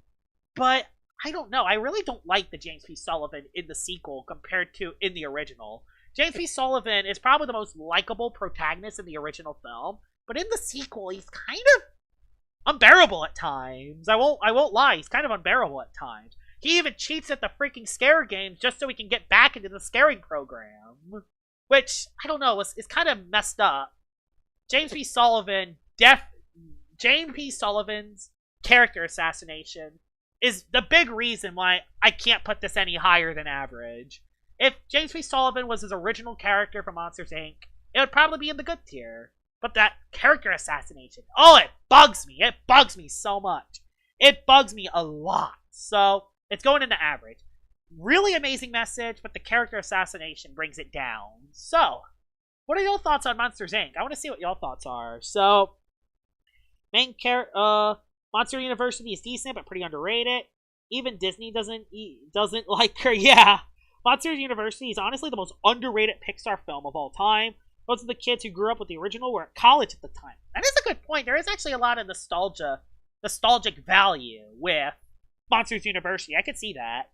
but I don't know. I really don't like the James P. Sullivan in the sequel compared to in the original. James P. Sullivan is probably the most likable protagonist in the original film, but in the sequel, he's kind of unbearable at times. I won't lie, he's kind of unbearable at times. He even cheats at the freaking scare games just so he can get back into the scaring program, which I don't know, is kind of messed up. James P. Sullivan's character assassination is the big reason why I can't put this any higher than average. If James P. Sullivan was his original character from Monsters, Inc., it would probably be in the good tier. But that character assassination, oh, it bugs me. It bugs me so much. It bugs me a lot. So, it's going into average. Really amazing message, but the character assassination brings it down. So, what are your thoughts on Monsters, Inc.? I want to see what y'all thoughts are. So, Monster University is decent, but pretty underrated. Even Disney doesn't like her. Yeah. Monsters University is honestly the most underrated Pixar film of all time. Most of the kids who grew up with the original were at college at the time. That is a good point. There is actually a lot of nostalgia nostalgic value with Monsters University. I could see that.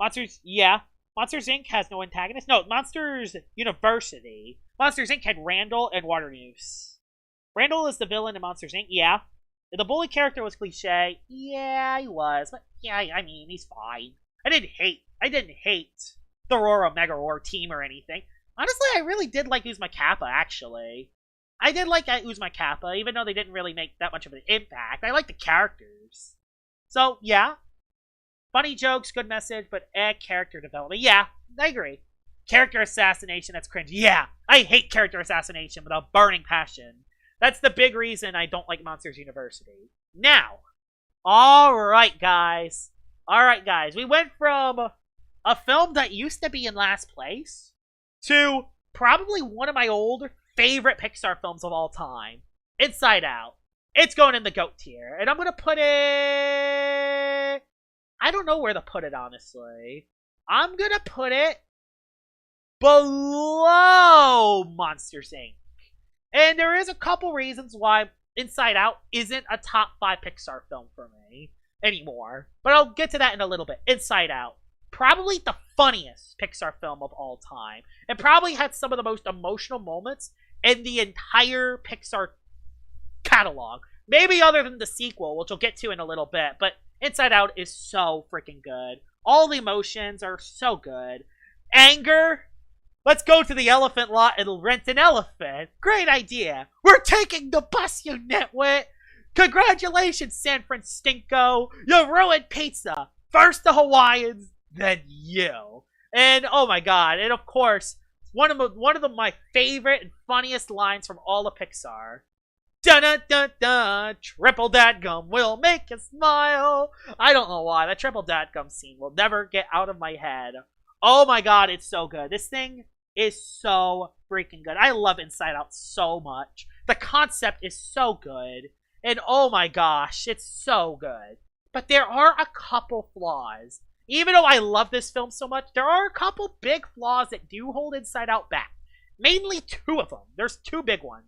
Monsters Inc. has no antagonist. No, Monsters University. Monsters Inc. had Randall and Waternoose. Randall is the villain in Monsters Inc. Yeah. The bully character was cliche. Yeah, he was. But yeah, I mean, he's fine. I didn't hate the Aurora Mega Roar team or anything. Honestly, I really did like Uzma-Kappa, actually. I did like Uzma-Kappa, even though they didn't really make that much of an impact. I like the characters. So, yeah. Funny jokes, good message, but character development. Yeah, I agree. Character assassination, that's cringe. Yeah, I hate character assassination with a burning passion. That's the big reason I don't like Monsters University. Now, alright guys. We went from a film that used to be in last place to probably one of my old favorite Pixar films of all time. Inside Out. It's going in the GOAT tier. And I'm going to put it... I don't know where to put it, honestly. I'm going to put it below Monsters, Inc. And there is a couple reasons why Inside Out isn't a top 5 Pixar film for me anymore. But I'll get to that in a little bit. Inside Out. Probably the funniest Pixar film of all time. And probably had some of the most emotional moments in the entire Pixar catalog. Maybe other than the sequel, which we'll get to in a little bit. But Inside Out is so freaking good. All the emotions are so good. Anger. Let's go to the elephant lot and rent an elephant. Great idea. We're taking the bus, you nitwit. Congratulations, San Francisco. You ruined pizza. First the Hawaiians, then you. And oh my god. And of course, one of my favorite and funniest lines from all of Pixar. Dun-dun-dun-dun, triple dadgum will make you smile. I don't know why. That triple dadgum scene will never get out of my head. Oh my god, it's so good. This thing is so freaking good. I love Inside Out so much. The concept is so good. And oh my gosh, it's so good. But there are a couple flaws. Even though I love this film so much, there are a couple big flaws that do hold Inside Out back. Mainly 2 of them. There's 2 big ones.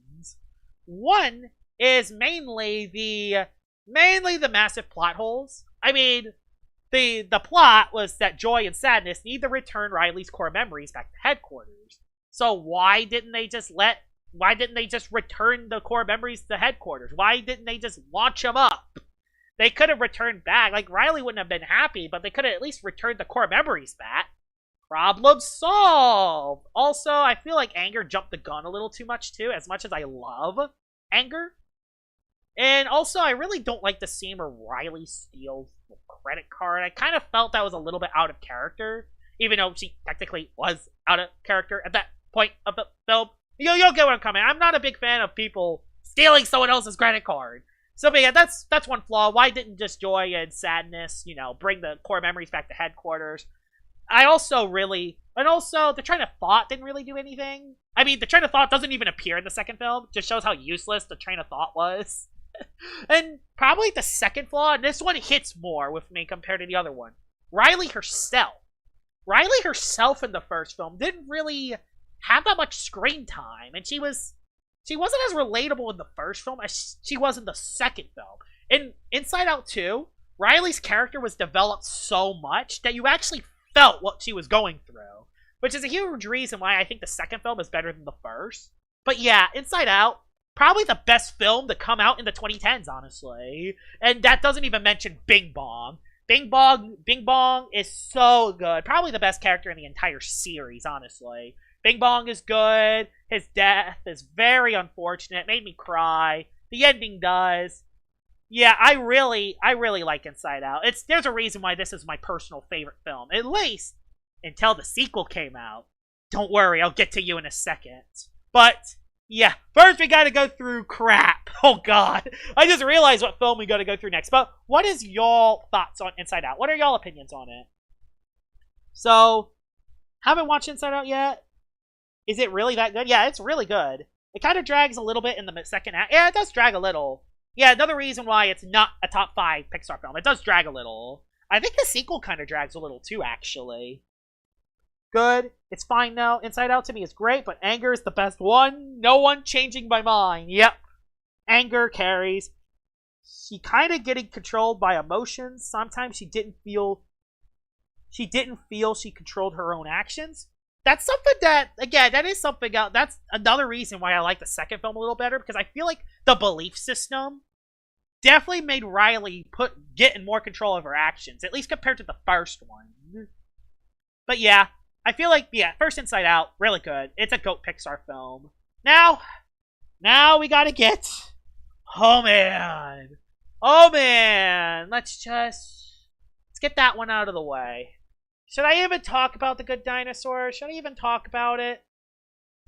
One is mainly the massive plot holes. I mean, the plot was that Joy and Sadness need to return Riley's core memories back to headquarters. So why didn't they just return the core memories to headquarters? Why didn't they just launch them up? They could have returned back. Like, Riley wouldn't have been happy, but they could have at least returned the core memories back. Problem solved! Also, I feel like Anger jumped the gun a little too much, too, as much as I love Anger. And also, I really don't like the scene where Riley steals the credit card. I kind of felt that was a little bit out of character, even though she technically was out of character at that point of the film. You'll get where I'm coming. I'm not a big fan of people stealing someone else's credit card. So, but yeah, that's one flaw. Why didn't just Joy and Sadness, bring the core memories back to headquarters? The train of thought didn't really do anything. I mean, the train of thought doesn't even appear in the second film. Just shows how useless the train of thought was. And probably the second flaw, and this one hits more with me compared to the other one. Riley herself. Riley herself in the first film didn't really have that much screen time, and she wasn't as relatable in the first film as she was in the second film. In Inside Out 2, Riley's character was developed so much that you actually felt what she was going through, which is a huge reason why I think the second film is better than the first. But yeah, Inside Out, probably the best film to come out in the 2010s, honestly. And that doesn't even mention Bing Bong. Bing Bong is so good. Probably the best character in the entire series, honestly. Bing Bong is good. His death is very unfortunate. Made me cry. The ending does. Yeah, I really like Inside Out. There's a reason why this is my personal favorite film. At least until the sequel came out. Don't worry, I'll get to you in a second. But yeah, first we gotta go through crap. Oh god. I just realized what film we gotta go through next. But what is y'all thoughts on Inside Out? What are y'all opinions on it? So, haven't watched Inside Out yet? Is it really that good? Yeah, it's really good. It kind of drags a little bit in the second act. Yeah, it does drag a little. Yeah, another reason why it's not a top 5 Pixar film. It does drag a little. I think the sequel kind of drags a little too, actually. Good. It's fine now. Inside Out to me is great, but Anger is the best one. No one changing my mind. Yep. Anger carries. she kind of getting controlled by emotions. Sometimes she didn't feel she controlled her own actions. That's something that, again, that is something else. That's another reason why I like the second film a little better, because I feel like the belief system definitely made Riley getting more control of her actions, at least compared to the first one. But yeah, I feel like, yeah, first Inside Out, really good. It's a GOAT Pixar film. Now we gotta get, oh man, let's get that one out of the way. Should I even talk about The Good Dinosaur? Should I even talk about it?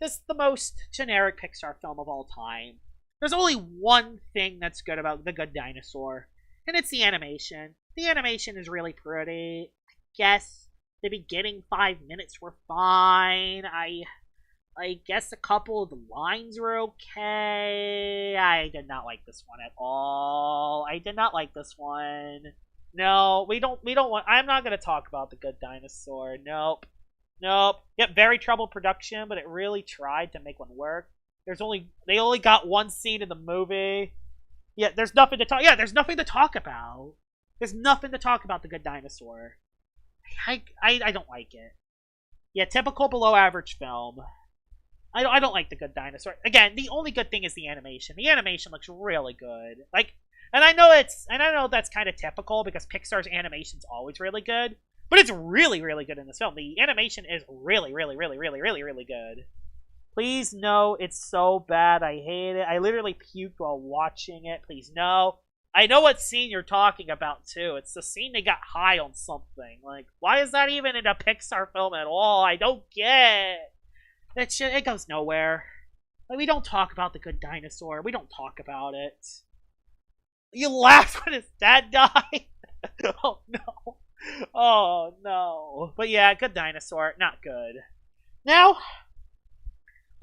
This is the most generic Pixar film of all time. There's only one thing that's good about The Good Dinosaur, and it's the animation. The animation is really pretty. I guess the beginning 5 minutes were fine. I guess a couple of the lines were okay. I did not like this one at all. I did not like this one. No, we don't want. I'm not gonna talk about The Good Dinosaur. Nope. Yep, very troubled production, but it really tried to make one work. They only got one scene in the movie. Yeah, there's nothing to talk. Yeah, there's nothing to talk about. There's nothing to talk about The Good Dinosaur. I don't like it. Yeah, typical below average film. I don't like The Good Dinosaur. Again, the only good thing is the animation. The animation looks really good. And I know that's kind of typical because Pixar's animation's always really good, but it's really, really good in this film. The animation is really, really, really, really, really, really good. Please no, it's so bad. I hate it. I literally puked while watching it. Please no. I know what scene you're talking about too. It's the scene they got high on something. Like, why is that even in a Pixar film at all? I don't get that shit. It goes nowhere. Like, we don't talk about The Good Dinosaur. We don't talk about it. You laughed when his dad died? Oh no. Oh no. But yeah, Good Dinosaur, not good. Now,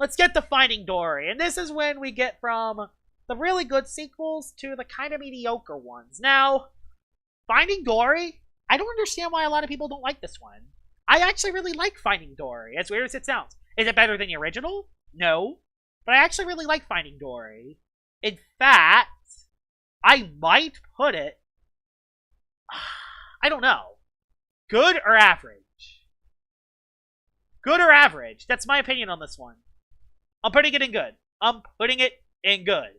let's get to Finding Dory. And this is when we get from the really good sequels to the kind of mediocre ones. Now, Finding Dory, I don't understand why a lot of people don't like this one. I actually really like Finding Dory, as weird as it sounds. Is it better than the original? No. But I actually really like Finding Dory. In fact, I might put it, I don't know, good or average? Good or average? That's my opinion on this one. I'm putting it in good. I'm putting it in good.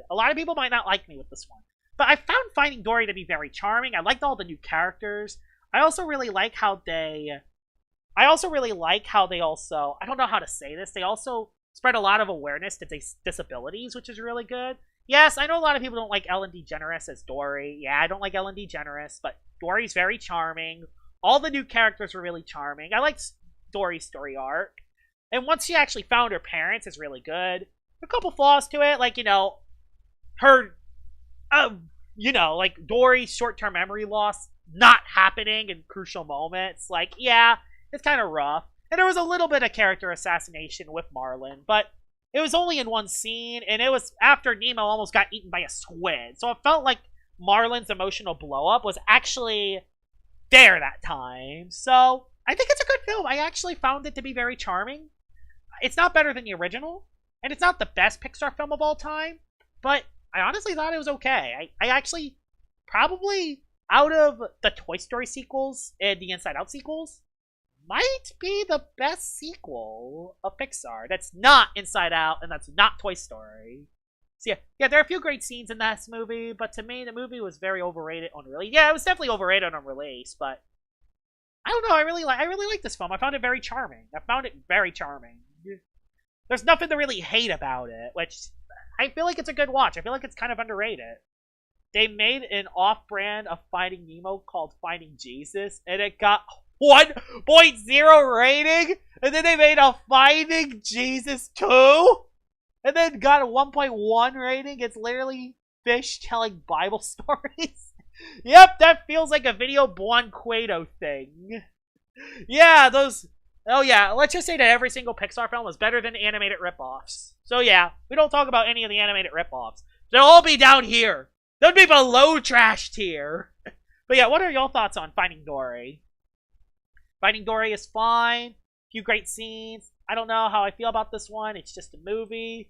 A lot of people might not like me with this one. But I found Finding Dory to be very charming. I liked all the new characters. I also really like how they also, I don't know how to say this, they also spread a lot of awareness to disabilities, which is really good. Yes, I know a lot of people don't like Ellen DeGeneres as Dory. Yeah, I don't like Ellen DeGeneres, but Dory's very charming. All the new characters were really charming. I liked Dory's story arc. And once she actually found her parents, it's really good. A couple flaws to it, like, her, like Dory's short-term memory loss not happening in crucial moments. Like, yeah, it's kind of rough. And there was a little bit of character assassination with Marlin, but it was only in one scene, and it was after Nemo almost got eaten by a squid. So it felt like Marlin's emotional blow-up was actually there that time. So I think it's a good film. I actually found it to be very charming. It's not better than the original, and it's not the best Pixar film of all time, but I honestly thought it was okay. I actually, probably, out of the Toy Story sequels and the Inside Out sequels, might be the best sequel of Pixar that's not Inside Out and that's not Toy Story. So yeah, there are a few great scenes in this movie, but to me, the movie was very overrated on release. Yeah, it was definitely overrated on release, but I don't know. I really like this film. I found it very charming. There's nothing to really hate about it, which I feel like it's a good watch. I feel like it's kind of underrated. They made an off-brand of Finding Nemo called Finding Jesus, and it got 1.0 rating, and then they made a Finding Jesus 2, and then got a 1.1 rating. It's literally fish telling Bible stories. Yep, that feels like a Video Buon Cueto thing. Yeah, those... Oh yeah, let's just say that every single Pixar film was better than animated ripoffs. So yeah, we don't talk about any of the animated ripoffs. They'll all be down here. They'll be below trash tier. But yeah, what are your thoughts on Finding Dory? Finding Dory is fine. Few great scenes. I don't know how I feel about this one. It's just a movie.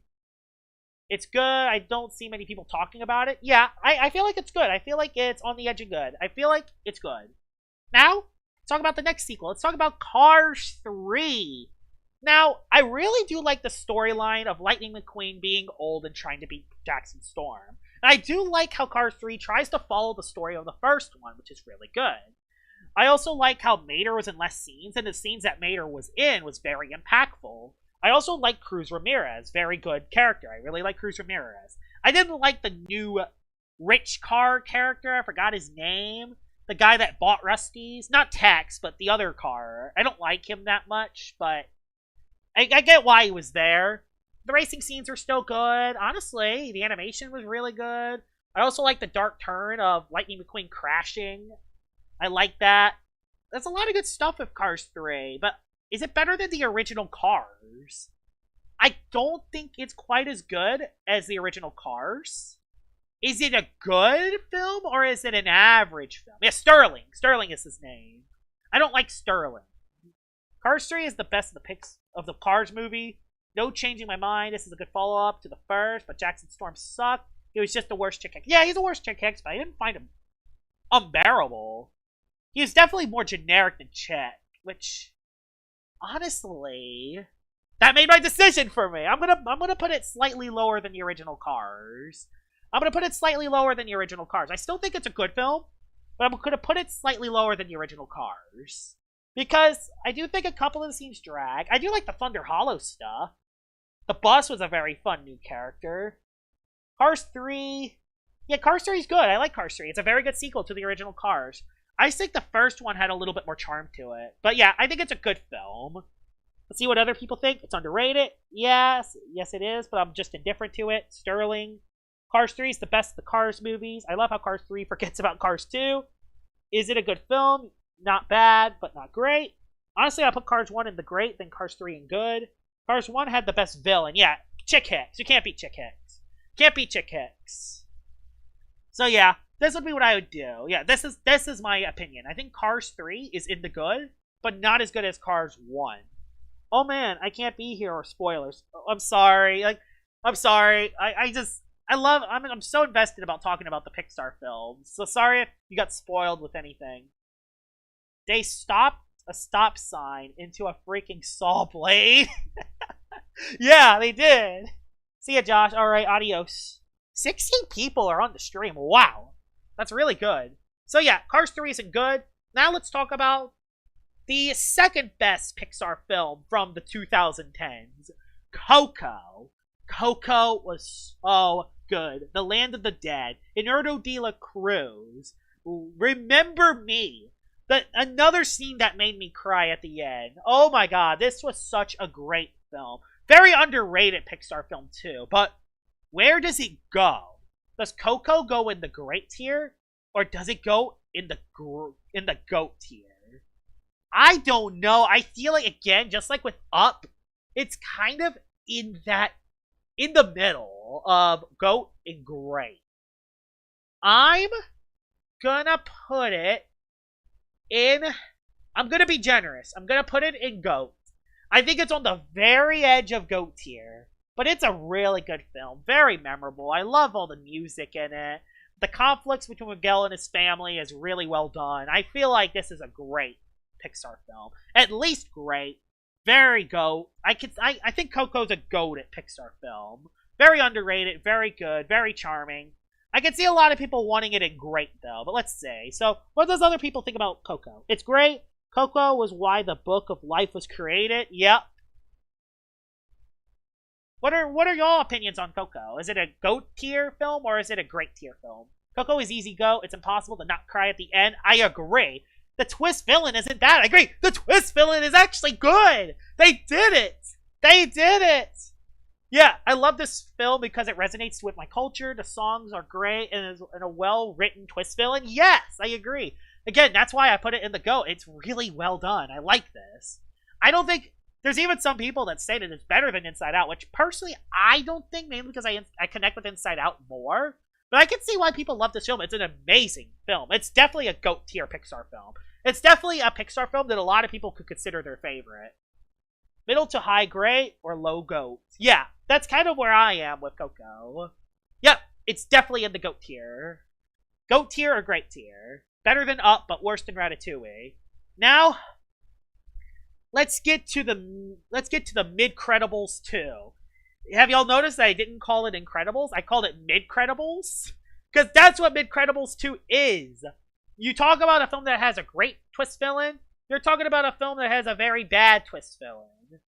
It's good. I don't see many people talking about it. Yeah, I feel like it's good. I feel like it's on the edge of good. I feel like it's good. Now, let's talk about the next sequel. Let's talk about Cars 3. Now, I really do like the storyline of Lightning McQueen being old and trying to beat Jackson Storm. And I do like how Cars 3 tries to follow the story of the first one, which is really good. I also like how Mater was in less scenes, and the scenes that Mater was in was very impactful. I also like Cruz Ramirez, very good character. I really like Cruz Ramirez. I didn't like the new rich car character. I forgot his name. The guy that bought Rusty's. Not Tex, but the other car. I don't like him that much, but I get why he was there. The racing scenes are still good. Honestly, the animation was really good. I also like the dark turn of Lightning McQueen crashing. I like that. There's a lot of good stuff with Cars 3, but is it better than the original Cars? I don't think it's quite as good as the original Cars. Is it a good film, or is it an average film? Yeah, Sterling. Sterling is his name. I don't like Sterling. Cars 3 is the best of the Cars movie. No changing my mind. This is a good follow-up to the first, but Jackson Storm sucked. He was just the worst Chick Hicks. Yeah, he's the worst Chick Hicks, but I didn't find him unbearable. He was definitely more generic than Chick, which, honestly, that made my decision for me. I'm gonna put it slightly lower than the original Cars. I'm gonna put it slightly lower than the original Cars. I still think it's a good film, but I'm gonna put it slightly lower than the original Cars. Because I do think a couple of the scenes drag. I do like the Thunder Hollow stuff. The bus was a very fun new character. Cars 3... Yeah, Cars 3 is good. I like Cars 3. It's a very good sequel to the original Cars. I think the first one had a little bit more charm to it. But yeah, I think it's a good film. Let's see what other people think. It's underrated. Yes it is, but I'm just indifferent to it. Sterling. Cars 3 is the best of the Cars movies. I love how Cars 3 forgets about Cars 2. Is it a good film? Not bad, but not great. Honestly, I'll put Cars 1 in the great, then Cars 3 in good. Cars 1 had the best villain. Yeah, Chick Hicks. You can't beat Chick Hicks. Can't beat Chick Hicks. So yeah, this would be what I would do. Yeah, this is my opinion. I think Cars 3 is in the good, but not as good as Cars 1. Oh man, I can't be here or spoilers. I'm sorry. I'm sorry. I'm so invested about talking about the Pixar films. So sorry if you got spoiled with anything. They stopped a stop sign into a freaking saw blade. Yeah, they did. See ya, Josh. Alright, adios. 16 people are on the stream. Wow. That's really good. So yeah, Cars 3 isn't good. Now let's talk about the second best Pixar film from the 2010s. Coco. Coco was so good. The Land of the Dead. Inerto de la Cruz. Remember Me. Another scene that made me cry at the end. Oh my god, this was such a great film. Very underrated Pixar film too, but where does it go? Does Coco go in the great tier, or does it go in the GOAT tier? I don't know. I feel like, again, just like with Up, it's kind of in the middle of GOAT and great. I'm gonna put it in... I'm gonna be generous. I'm gonna put it in GOAT. I think it's on the very edge of GOAT tier. But it's a really good film. Very memorable. I love all the music in it. The conflicts between Miguel and his family is really well done. I feel like this is a great Pixar film. At least great. Very GOAT. I think Coco's a GOAT at Pixar film. Very underrated. Very good. Very charming. I can see a lot of people wanting it in great, though. But let's see. So, what does other people think about Coco? It's great. Coco was why the Book of Life was created. Yep. What are y'all opinions on Coco? Is it a GOAT tier film or is it a great tier film? Coco is easy go. It's impossible to not cry at the end. I agree. The twist villain isn't bad. I agree. The twist villain is actually good. They did it. They did it. Yeah, I love this film because it resonates with my culture. The songs are great and is a well-written twist villain. Yes, I agree. Again, that's why I put it in the GOAT. It's really well done. I like this. I don't think... There's even some people that say that it's better than Inside Out, which personally I don't think, mainly because I connect with Inside Out more. But I can see why people love this film. It's an amazing film. It's definitely a GOAT tier Pixar film. It's definitely a Pixar film that a lot of people could consider their favorite. Middle to high great or low goat. Yeah, that's kind of where I am with Coco. Yep, it's definitely in the goat tier. Goat tier or great tier. Better than Up, but worse than Ratatouille. Now, let's get to the Mid-Credibles 2. Have y'all noticed that I didn't call it Incredibles? I called it Mid-Credibles? Because that's what Mid-Credibles 2 is. You talk about a film that has a great twist villain, you're talking about a film that has a very bad twist villain.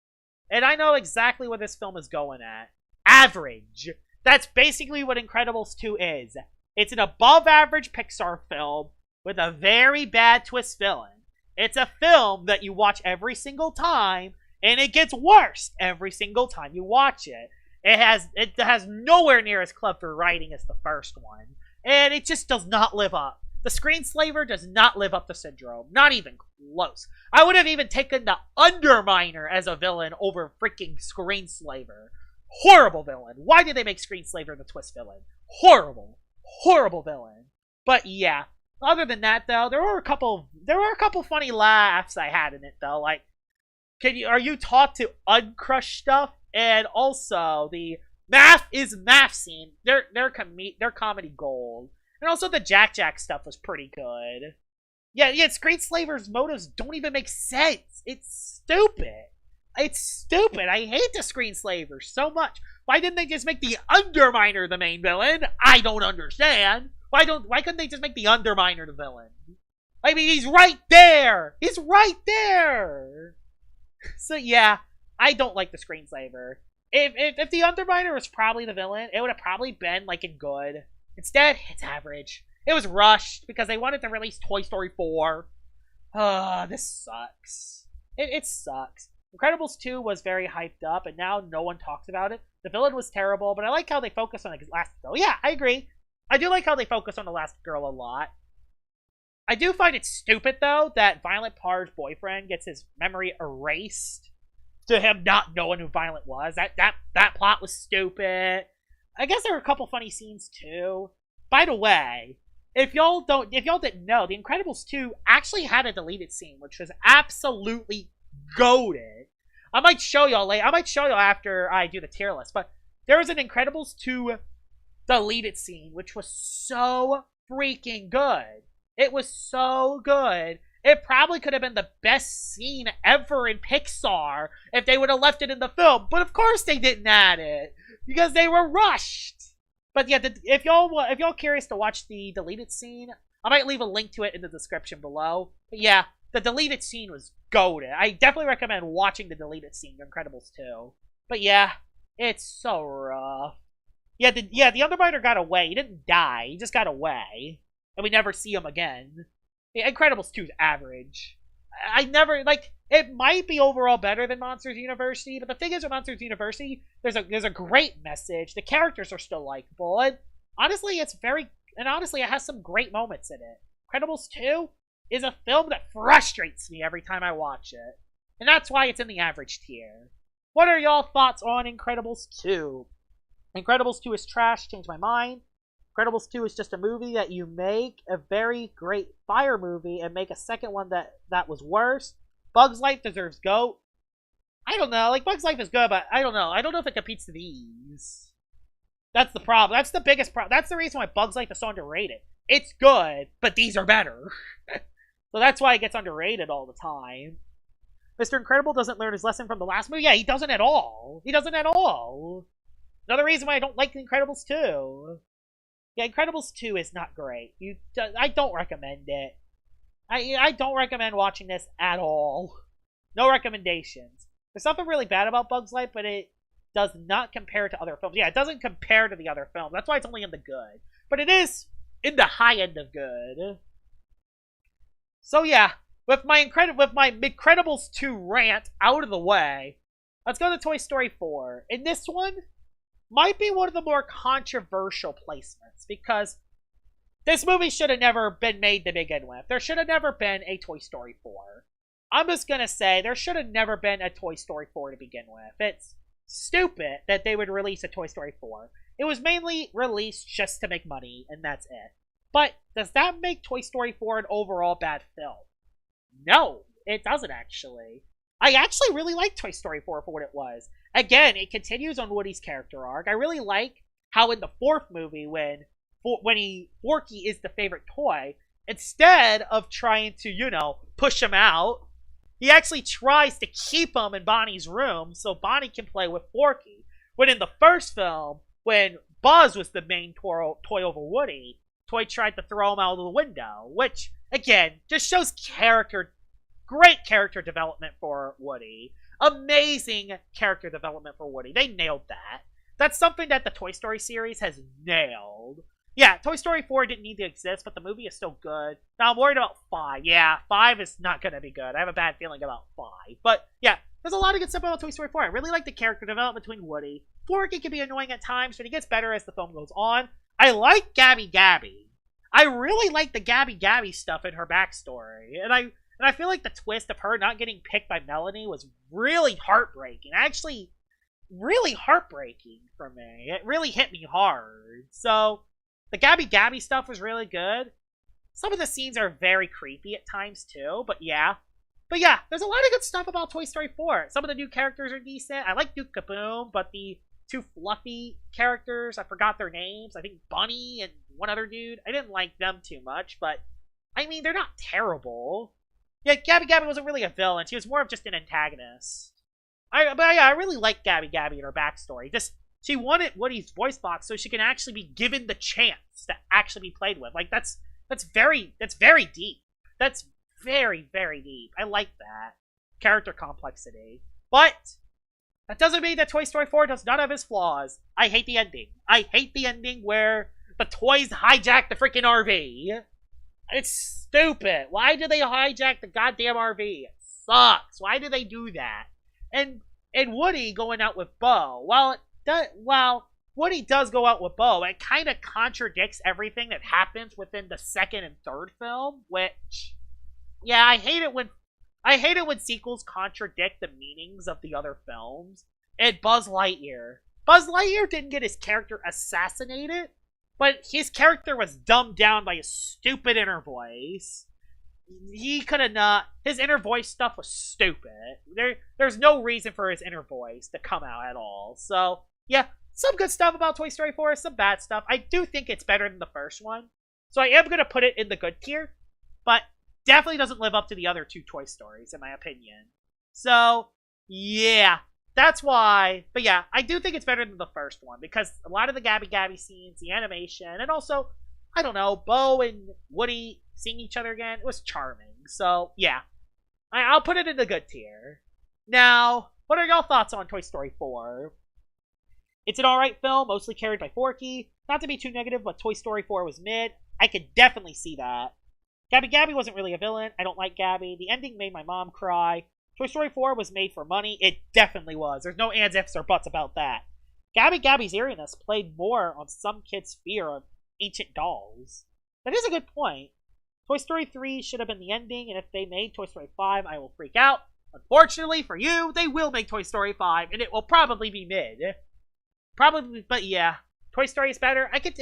And I know exactly what this film is going at. Average. That's basically what Incredibles 2 is. It's an above-average Pixar film with a very bad twist villain. It's a film that you watch every single time, and it gets worse every single time you watch it. It has nowhere near as clever writing as the first one, and it just does not live up. The Screenslaver does not live up to Syndrome. Not even close. I would have even taken the Underminer as a villain over freaking Screenslaver. Horrible villain. Why did they make Screenslaver the twist villain? Horrible. Horrible villain. But yeah. Other than that, though, there were a couple funny laughs I had in it, though. Like, are you taught to uncrush stuff? And also the math is math scene. They're comedy gold. And also the Jack Jack stuff was pretty good. Yeah, Screenslaver's motives don't even make sense. It's stupid. It's stupid. I hate the Screenslaver so much. Why didn't they just make the Underminer the main villain? I don't understand. Why couldn't they just make the Underminer the villain? I mean, he's right there. He's right there. So yeah, I don't like the Screenslaver. If the Underminer was probably the villain, it would have probably been like in good. Instead, it's average. It was rushed because they wanted to release Toy Story 4. This sucks. It sucks. Incredibles 2 was very hyped up, and now no one talks about it. The villain was terrible, but I like how they focus on the last girl. Yeah, I agree. I do like how they focus on the last girl a lot. I do find it stupid, though, that Violent Parr's boyfriend gets his memory erased to him not knowing who Violent was. That plot was stupid. I guess there were a couple funny scenes, too. By the way, if y'all didn't know, The Incredibles 2 actually had a deleted scene, which was absolutely goated. I might show y'all later. I might show y'all after I do the tier list, but there was an Incredibles 2 deleted scene, which was so freaking good. It was so good. It probably could have been the best scene ever in Pixar if they would have left it in the film, but of course they didn't add it because they were rushed. But yeah, if y'all curious to watch the deleted scene, I might leave a link to it in the description below. But yeah, the deleted scene was goated. I definitely recommend watching the deleted scene, Incredibles 2. But yeah, it's so rough. Yeah, the Underminer got away. He didn't die. He just got away. And we never see him again. Yeah, Incredibles 2 is average. I never, like, it might be overall better than Monsters University, but the thing is with Monsters University, there's a great message. The characters are still likable, and honestly, it has some great moments in it. Incredibles 2 is a film that frustrates me every time I watch it. And that's why it's in the average tier. What are y'all thoughts on Incredibles 2? Incredibles 2 is trash, changed my mind. Incredibles 2 is just a movie that you make a very great fire movie and make a second one that was worse. Bug's Life deserves GOAT. I don't know. Like, Bug's Life is good, but I don't know. I don't know if it competes to these. That's the problem. That's the biggest problem. That's the reason why Bug's Life is so underrated. It's good, but these are better. So that's why it gets underrated all the time. Mr. Incredible doesn't learn his lesson from the last movie. Yeah, he doesn't at all. He doesn't at all. Another reason why I don't like The Incredibles 2. Yeah, Incredibles 2 is not great. I don't recommend it. I don't recommend watching this at all. No recommendations. There's something really bad about Bug's Life, but it does not compare to other films. Yeah, it doesn't compare to the other films. That's why it's only in the good. But it is in the high end of good. So yeah, with my Incredibles 2 rant out of the way, let's go to Toy Story 4. In this one, might be one of the more controversial placements because this movie should have never been made to begin with. There should have never been a Toy Story 4. I'm just going to say there should have never been a Toy Story 4 to begin with. It's stupid that they would release a Toy Story 4. It was mainly released just to make money, and that's it. But does that make Toy Story 4 an overall bad film? No, it doesn't actually. I actually really like Toy Story 4 for what it was. Again, it continues on Woody's character arc. I really like how in the fourth movie, when Forky is the favorite toy, instead of trying to, push him out, he actually tries to keep him in Bonnie's room so Bonnie can play with Forky. When in the first film, when Buzz was the main toy over Woody, Toy tried to throw him out of the window, which, again, just shows great character development for Woody. Amazing character development for Woody. They nailed that. That's something that the Toy Story series has nailed. Yeah, Toy Story 4 didn't need to exist, but the movie is still good. Now, I'm worried about 5. Yeah, 5 is not going to be good. I have a bad feeling about 5. But, yeah, there's a lot of good stuff about Toy Story 4. I really like the character development between Woody. Forky can be annoying at times, but he gets better as the film goes on. I like Gabby Gabby. I really like the Gabby Gabby stuff in her backstory. And I feel like the twist of her not getting picked by Melanie was really heartbreaking. Actually, really heartbreaking for me. It really hit me hard. So, the Gabby Gabby stuff was really good. Some of the scenes are very creepy at times too, but yeah. But yeah, there's a lot of good stuff about Toy Story 4. Some of the new characters are decent. I like Duke Kaboom, but the two fluffy characters, I forgot their names. I think Bunny and one other dude. I didn't like them too much, but I mean, they're not terrible. Yeah, Gabby Gabby wasn't really a villain. She was more of just an antagonist. I really like Gabby Gabby and her backstory. She wanted Woody's voice box so she can actually be given the chance to actually be played with. Like, that's very deep. That's very, very deep. I like that. Character complexity. But that doesn't mean that Toy Story 4 does not have its flaws. I hate the ending. I hate the ending where the toys hijack the freaking RV. It's stupid. Why do they hijack the goddamn RV? It sucks. Why do they do that? And Woody going out with Bo. While Woody does go out with Bo, it kind of contradicts everything that happens within the second and third film, which, yeah, I hate it when sequels contradict the meanings of the other films. And Buzz Lightyear didn't get his character assassinated, but his character was dumbed down by his stupid inner voice. He could have not. His inner voice stuff was stupid. There's no reason for his inner voice to come out at all. So, yeah, some good stuff about Toy Story 4, some bad stuff. I do think it's better than the first one. So I am going to put it in the good tier, but definitely doesn't live up to the other two Toy Stories, in my opinion. So, yeah, that's why. But yeah, I do think it's better than the first one, because a lot of the Gabby Gabby scenes, the animation, and also, I don't know, Bo and Woody seeing each other again, it was charming. So, yeah, I'll put it in the good tier. Now, what are y'all thoughts on Toy Story 4? It's an alright film, mostly carried by Forky. Not to be too negative, but Toy Story 4 was mid. I could definitely see that. Gabby Gabby wasn't really a villain. I don't like Gabby. The ending made my mom cry. Toy Story 4 was made for money. It definitely was. There's no ands, ifs, or buts about that. Gabby Gabby's eeriness played more on some kids' fear of ancient dolls. That is a good point. Toy Story 3 should have been the ending, and if they made Toy Story 5, I will freak out. Unfortunately for you, they will make Toy Story 5, and it will probably be mid. Probably, but yeah. Toy Story is better. I could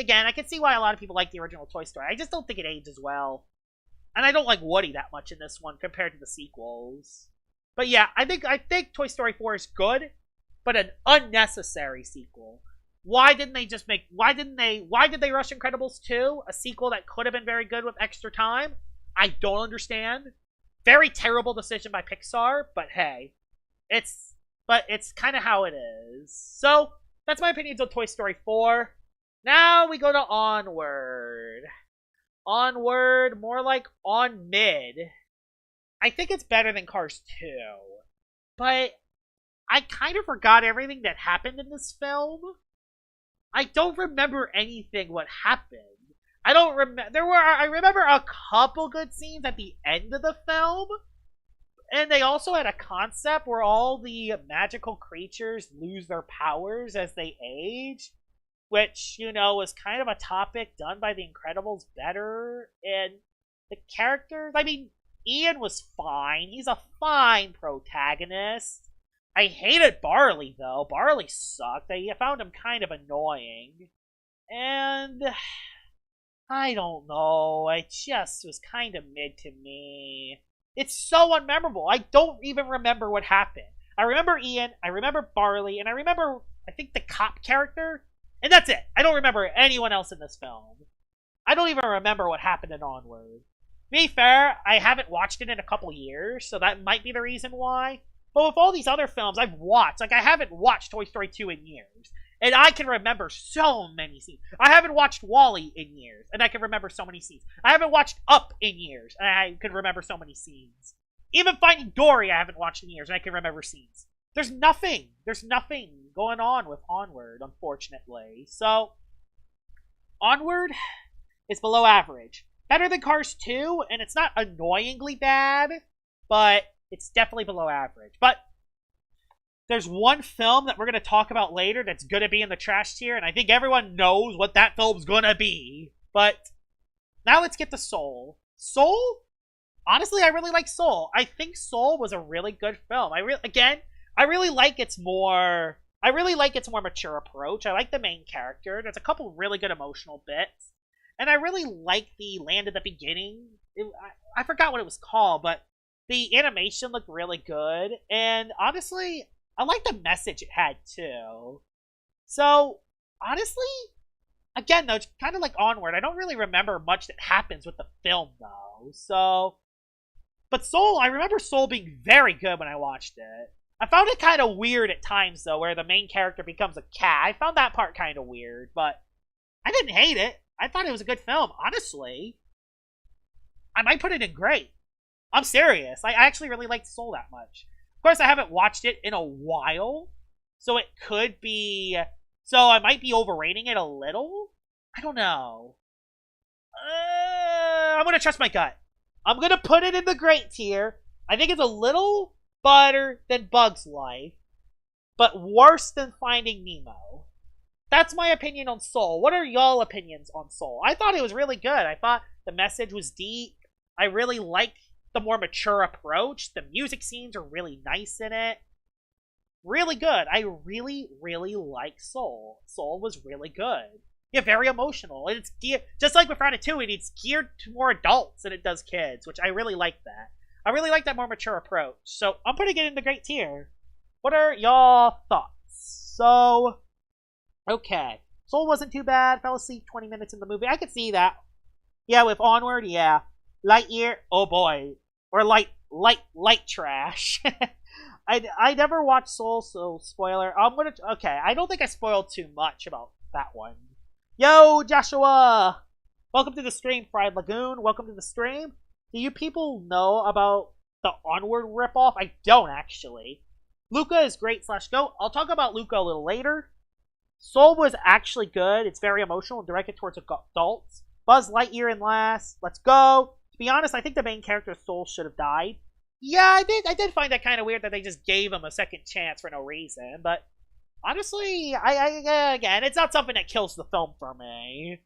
see why a lot of people like the original Toy Story. I just don't think it ages well. And I don't like Woody that much in this one compared to the sequels. But yeah, I think Toy Story 4 is good, but an unnecessary sequel. Why did they rush Incredibles 2? A sequel that could have been very good with extra time? I don't understand. Very terrible decision by Pixar, but hey. It's kind of how it is. So, that's my opinions on Toy Story 4. Now we go to Onward. Onward, more like on mid. I think it's better than Cars 2. But I kind of forgot everything that happened in this film. I don't remember anything what happened. I don't remember. I remember a couple good scenes at the end of the film. And they also had a concept where all the magical creatures lose their powers as they age, which, was kind of a topic done by The Incredibles better. And the characters, I mean, Ian was fine. He's a fine protagonist. I hated Barley, though. Barley sucked. I found him kind of annoying. And I don't know. It just was kind of mid to me. It's so unmemorable. I don't even remember what happened. I remember Ian, I remember Barley, and I remember, I think, the cop character. And that's it. I don't remember anyone else in this film. I don't even remember what happened in Onward. To be fair, I haven't watched it in a couple years, so that might be the reason why. But with all these other films I've watched, like I haven't watched Toy Story 2 in years. And I can remember so many scenes. I haven't watched WALL-E in years, and I can remember so many scenes. I haven't watched Up in years, and I can remember so many scenes. Even Finding Dory I haven't watched in years, and I can remember scenes. There's nothing going on with Onward, unfortunately. So, Onward is below average. Better than Cars 2, and it's not annoyingly bad, but it's definitely below average. But there's one film that we're going to talk about later that's going to be in the trash tier, and I think everyone knows what that film's going to be. But now let's get to Soul. Soul? Honestly, I really like Soul. I think Soul was a really good film. I really like its more mature approach. I like the main character. There's a couple really good emotional bits. And I really like the land at the beginning. I forgot what it was called, but the animation looked really good. And honestly, I like the message it had too. So, honestly, again though, it's kind of like Onward. I don't really remember much that happens with the film though. So, but Soul, I remember Soul being very good when I watched it. I found it kind of weird at times though, where the main character becomes a cat. I found that part kind of weird, but I didn't hate it. I thought it was a good film, honestly. I might put it in great. I'm serious. I actually really liked Soul that much. Of course, I haven't watched it in a while, so it could be... So I might be overrating it a little? I don't know. I'm going to trust my gut. I'm going to put it in the great tier. I think it's a little better than Bug's Life, but worse than Finding Nemo. That's my opinion on Soul. What are y'all opinions on Soul? I thought it was really good. I thought the message was deep. I really liked the more mature approach. The music scenes are really nice in it. Really good. I really, really like Soul. Soul was really good. Yeah, very emotional. And it's geared, just like with Ratatouille, it's geared to more adults than it does kids, which I really like that. I really like that more mature approach. So I'm putting it in the great tier. What are y'all thoughts? So... okay. Soul wasn't too bad. Fell asleep 20 minutes in the movie. I could see that. Yeah, with Onward, yeah. Lightyear, oh boy. Or light trash. I never watched Soul, so spoiler. Okay, I don't think I spoiled too much about that one. Yo, Joshua! Welcome to the stream, Fried Lagoon. Welcome to the stream. Do you people know about the Onward ripoff? I don't, actually. Luca is great / GOAT. I'll talk about Luca a little later. Soul was actually good. It's very emotional and directed towards adults. Buzz Lightyear in last. Let's go. To be honest, I think the main character's Soul should have died. Yeah, I did find that kind of weird that they just gave him a second chance for no reason. But honestly, again, it's not something that kills the film for me.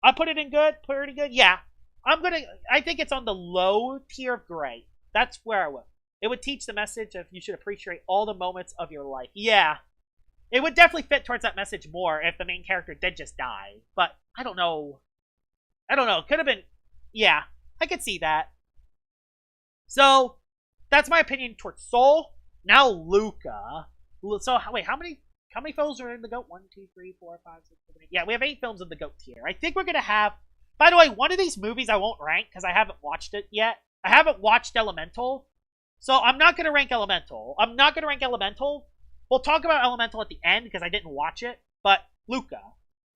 I put it in good, pretty good. Yeah, I think it's on the low tier of great. That's where I would. It would teach the message of you should appreciate all the moments of your life. Yeah. It would definitely fit towards that message more if the main character did just die. But, I don't know. Could have been... yeah, I could see that. So, that's my opinion towards Soul. Now, Luca. So, wait, how many films are in the GOAT? 1, 2, 3, 4, 5, 6, 7, 8. Yeah, we have 8 films in the GOAT tier. I think we're going to have... By the way, one of these movies I won't rank because I haven't watched it yet. I haven't watched Elemental. So, I'm not going to rank Elemental. We'll talk about Elemental at the end because I didn't watch it. But Luca.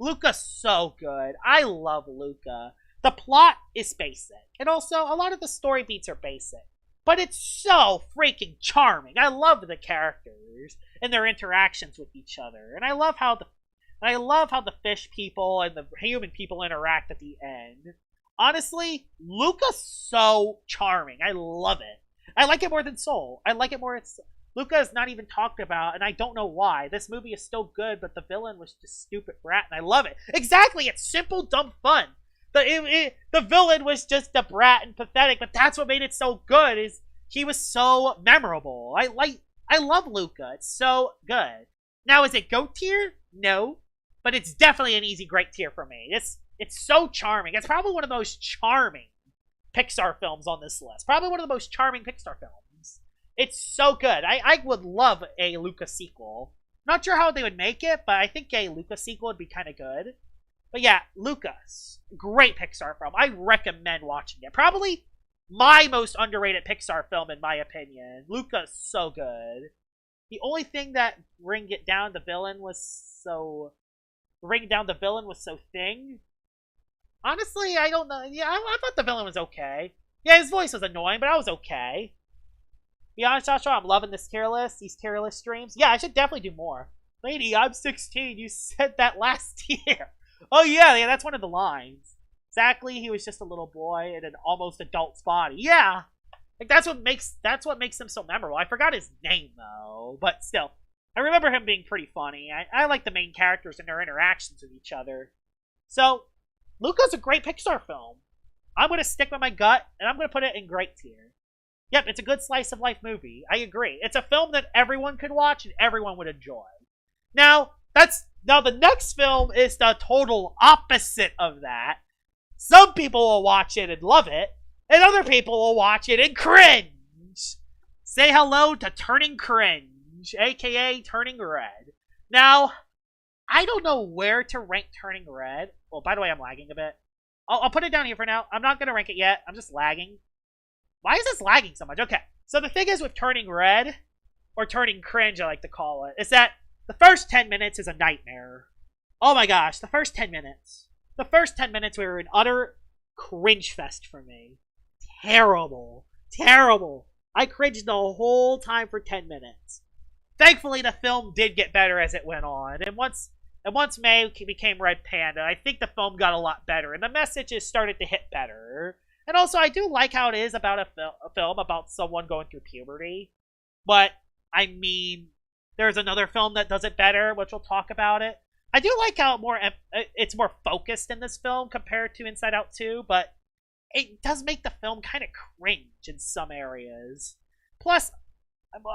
Luca's so good. I love Luca. The plot is basic. And also, a lot of the story beats are basic. But it's so freaking charming. I love the characters and their interactions with each other. And I love how the fish people and the human people interact at the end. Honestly, Luca's so charming. I love it. I like it more than Soul. Luca is not even talked about, and I don't know why. This movie is still good, but the villain was just stupid brat, and I love it. Exactly, it's simple, dumb fun. The villain was just a brat and pathetic, but that's what made it so good, is he was so memorable. I love Luca. It's so good. Now, is it GOAT tier? No. But it's definitely an easy great tier for me. It's so charming. It's probably one of the most charming Pixar films on this list. Probably one of the most charming Pixar films. It's so good. I would love a Luca sequel. Not sure how they would make it, but I think a Luca sequel would be kind of good. But yeah, Luca's great Pixar film. I recommend watching it. Probably my most underrated Pixar film, in my opinion. Luca's so good. The only thing that bring down the villain was so Thing. Honestly, I don't know. Yeah, I thought the villain was okay. Yeah, his voice was annoying, but I was okay. Be honest, Joshua, I'm loving this tier list, these tier list streams. Yeah, I should definitely do more. Lady, I'm 16. You said that last year. Oh, yeah, that's one of the lines. Exactly, he was just a little boy in an almost adult's body. Yeah, like that's what makes him so memorable. I forgot his name, though, but still. I remember him being pretty funny. I like the main characters and their interactions with each other. So, Luca's a great Pixar film. I'm going to stick with my gut, and I'm going to put it in great tier. Yep, it's a good slice of life movie. I agree. It's a film that everyone could watch and everyone would enjoy. Now the next film is the total opposite of that. Some people will watch it and love it, and other people will watch it and cringe. Say hello to Turning Cringe, aka Turning Red. Now, I don't know where to rank Turning Red. Well, by the way, I'm lagging a bit. I'll put it down here for now. I'm not going to rank it yet. I'm just lagging. Why is this lagging so much? Okay, so the thing is with Turning Red, or Turning Cringe I like to call it, is that the first 10 minutes is a nightmare. Oh my gosh, the first 10 minutes. The first 10 minutes were an utter cringe fest for me. Terrible. Terrible. I cringed the whole time for 10 minutes. Thankfully, the film did get better as it went on, and once May became Red Panda, I think the film got a lot better, and the messages started to hit better. And also, I do like how it is about a film about someone going through puberty. But, I mean, there's another film that does it better, which we'll talk about it. I do like how it's more focused in this film compared to Inside Out 2, but it does make the film kind of cringe in some areas. Plus,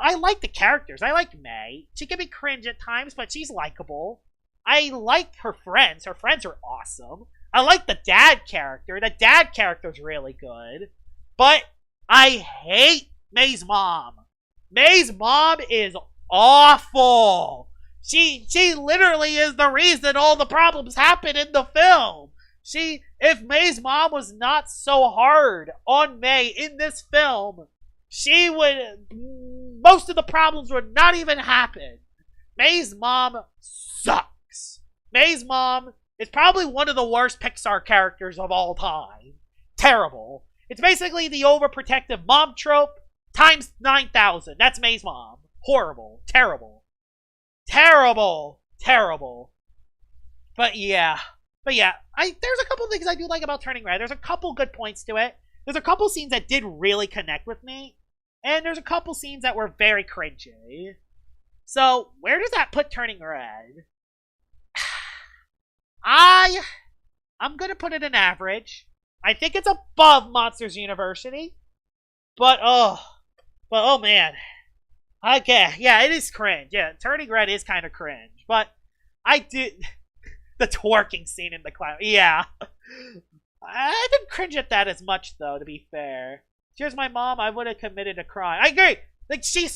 I like the characters. I like May. She can be cringe at times, but she's likable. I like her friends. Her friends are awesome. I like the dad character. The dad character's really good. But I hate May's mom. May's mom is awful. She literally is the reason all the problems happen in the film. If May's mom was not so hard on May in this film, most of the problems would not even happen. May's mom sucks. May's mom is probably one of the worst Pixar characters of all time. Terrible. It's basically the overprotective mom trope times 9,000. That's May's mom. Horrible. Terrible. Terrible. Terrible. But yeah. There's a couple things I do like about Turning Red. There's a couple good points to it. There's a couple scenes that did really connect with me. And there's a couple scenes that were very cringy. So, where does that put Turning Red? I'm gonna put it in average. I think it's above Monsters University. But oh man. Okay, yeah, it is cringe. Yeah, Turning Red is kind of cringe. But the twerking scene in the clown. Yeah. I didn't cringe at that as much, though, to be fair. Here's my mom, I would have committed a crime. I agree. Like, she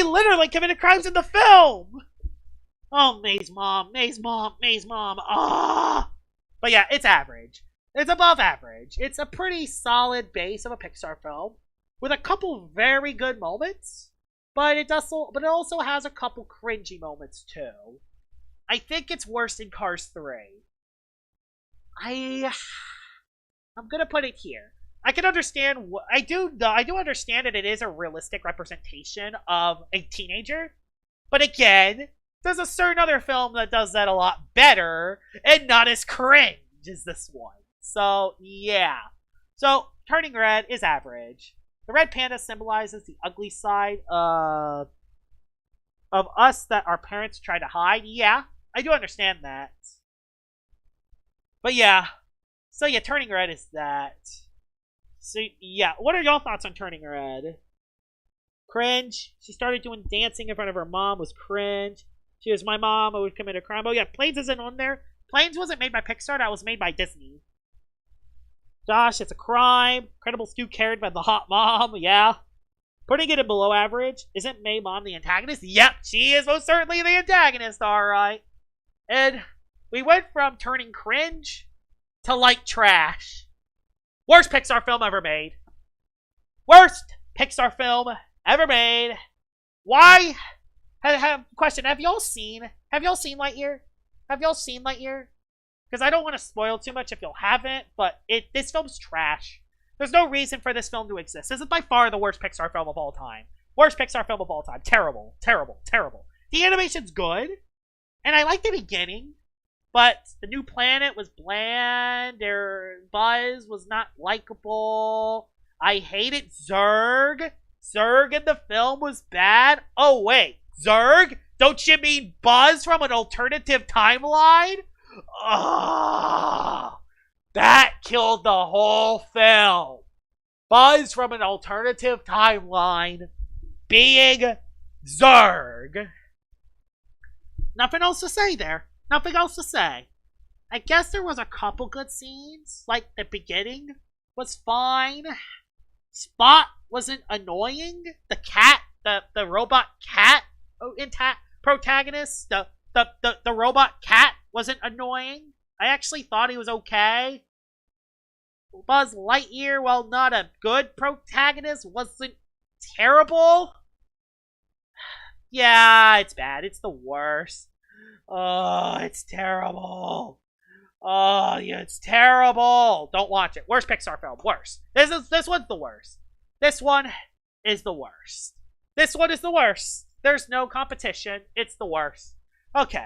literally committed crimes in the film. Oh, May's mom. Ah. But yeah, it's average. It's above average. It's a pretty solid base of a Pixar film with a couple very good moments, but it also has a couple cringy moments too. I think it's worse in Cars 3. I'm gonna put it here. I can understand I do understand that it is a realistic representation of a teenager, but again, there's a certain other film that does that a lot better and not as cringe as this one. So yeah. So Turning Red is average. The red panda symbolizes the ugly side of us that our parents try to hide. Yeah, I do understand that. But yeah. So yeah, Turning Red is that. So yeah, what are y'all thoughts on Turning Red? Cringe. She started doing dancing in front of her mom was cringe. She was my mom, I would commit a crime. Oh yeah, Planes isn't on there. Planes wasn't made by Pixar, that was made by Disney. Gosh, it's a crime. Incredible Stew carried by the hot mom. Yeah. Putting it in below average. Isn't May Mom the antagonist? Yep, she is most certainly the antagonist, alright. And we went from turning cringe to like trash. Worst Pixar film ever made. Worst Pixar film ever made. Why? Question, have y'all seen Lightyear? Have y'all seen Lightyear? Because I don't want to spoil too much if y'all haven't, but this film's trash. There's no reason for this film to exist. This is by far the worst Pixar film of all time. Worst Pixar film of all time. Terrible. Terrible. Terrible. The animation's good, and I like the beginning, but the new planet was bland. Their Buzz was not likable. I hated Zurg. Zurg in the film was bad. Oh, wait. Zurg? Don't you mean Buzz from an alternative timeline? Ugh. That killed the whole film. Buzz from an alternative timeline being Zurg. Nothing else to say there. Nothing else to say. I guess there was a couple good scenes. Like the beginning was fine. Spot wasn't annoying. The cat, the robot cat protagonist, the robot cat wasn't annoying. I actually thought he was okay. Buzz Lightyear, while not a good protagonist, wasn't terrible. Yeah, it's bad. It's the worst. Oh, it's terrible. Oh, yeah, it's terrible. Don't watch it. Worst Pixar film. Worst. This one's the worst. This one is the worst. This one is the worst. There's no competition. It's the worst. Okay.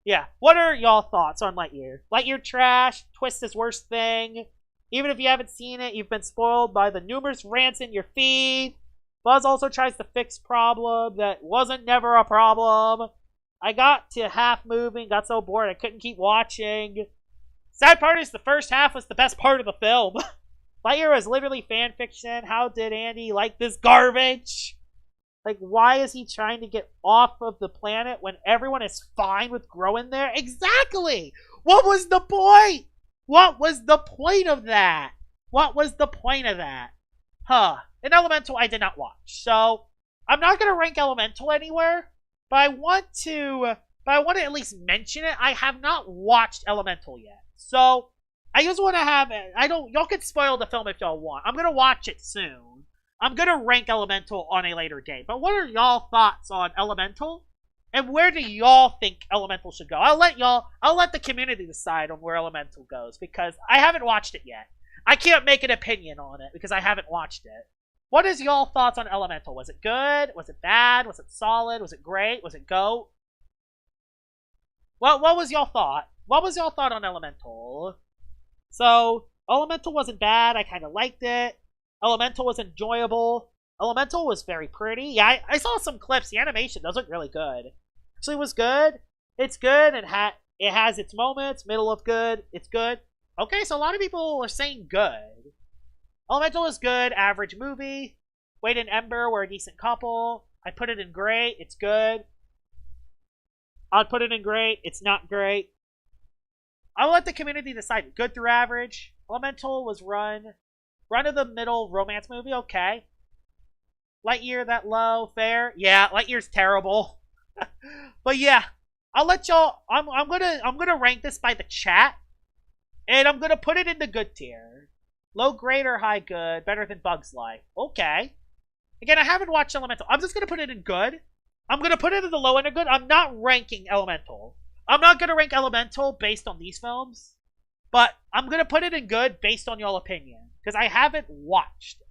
Yeah. What are y'all thoughts on Lightyear? Lightyear trash. Twist is worst thing. Even if you haven't seen it, you've been spoiled by the numerous rants in your feed. Buzz also tries to fix problem that wasn't never a problem. I got to half moving, got so bored I couldn't keep watching. Sad part is the first half was the best part of the film. Lightyear was literally fan fiction. How did Andy like this garbage? Like, why is he trying to get off of the planet when everyone is fine with growing there? Exactly! What was the point? What was the point of that? What was the point of that? Huh. And Elemental I did not watch. So, I'm not going to rank Elemental anywhere. But I want to at least mention it. I have not watched Elemental yet. So, I just want to have it. Y'all can spoil the film if y'all want. I'm going to watch it soon. I'm going to rank Elemental on a later date. But what are y'all thoughts on Elemental? And where do y'all think Elemental should go? I'll let the community decide on where Elemental goes, because I haven't watched it yet. I can't make an opinion on it because I haven't watched it. What is y'all thoughts on Elemental? Was it good? Was it bad? Was it solid? Was it great? Was it GOAT? What was y'all thought? What was y'all thought on Elemental? So, Elemental wasn't bad. I kind of liked it. Elemental was enjoyable. Elemental was very pretty. Yeah, I saw some clips. The animation does look really good. Actually, it was good. It's good. It has its moments. Middle of good. It's good. Okay, so a lot of people are saying good. Elemental is good. Average movie. Wade and Ember were a decent couple. I put it in great. It's good. I'd put it in great. It's not great. I'll let the community decide. Good through average. Elemental was run-of-the-middle romance movie. Okay. Lightyear that low. Fair. Yeah, Lightyear's terrible. But yeah, I'll let y'all. I'm gonna rank this by the chat, and I'm gonna put it in the good tier. Low grade or high good, better than Bug's Life. Okay. Again, I haven't watched Elemental. I'm just gonna put it in good. I'm gonna put it in the low end of good. I'm not ranking Elemental. I'm not gonna rank Elemental based on these films, but I'm gonna put it in good based on y'all opinion, because I haven't watched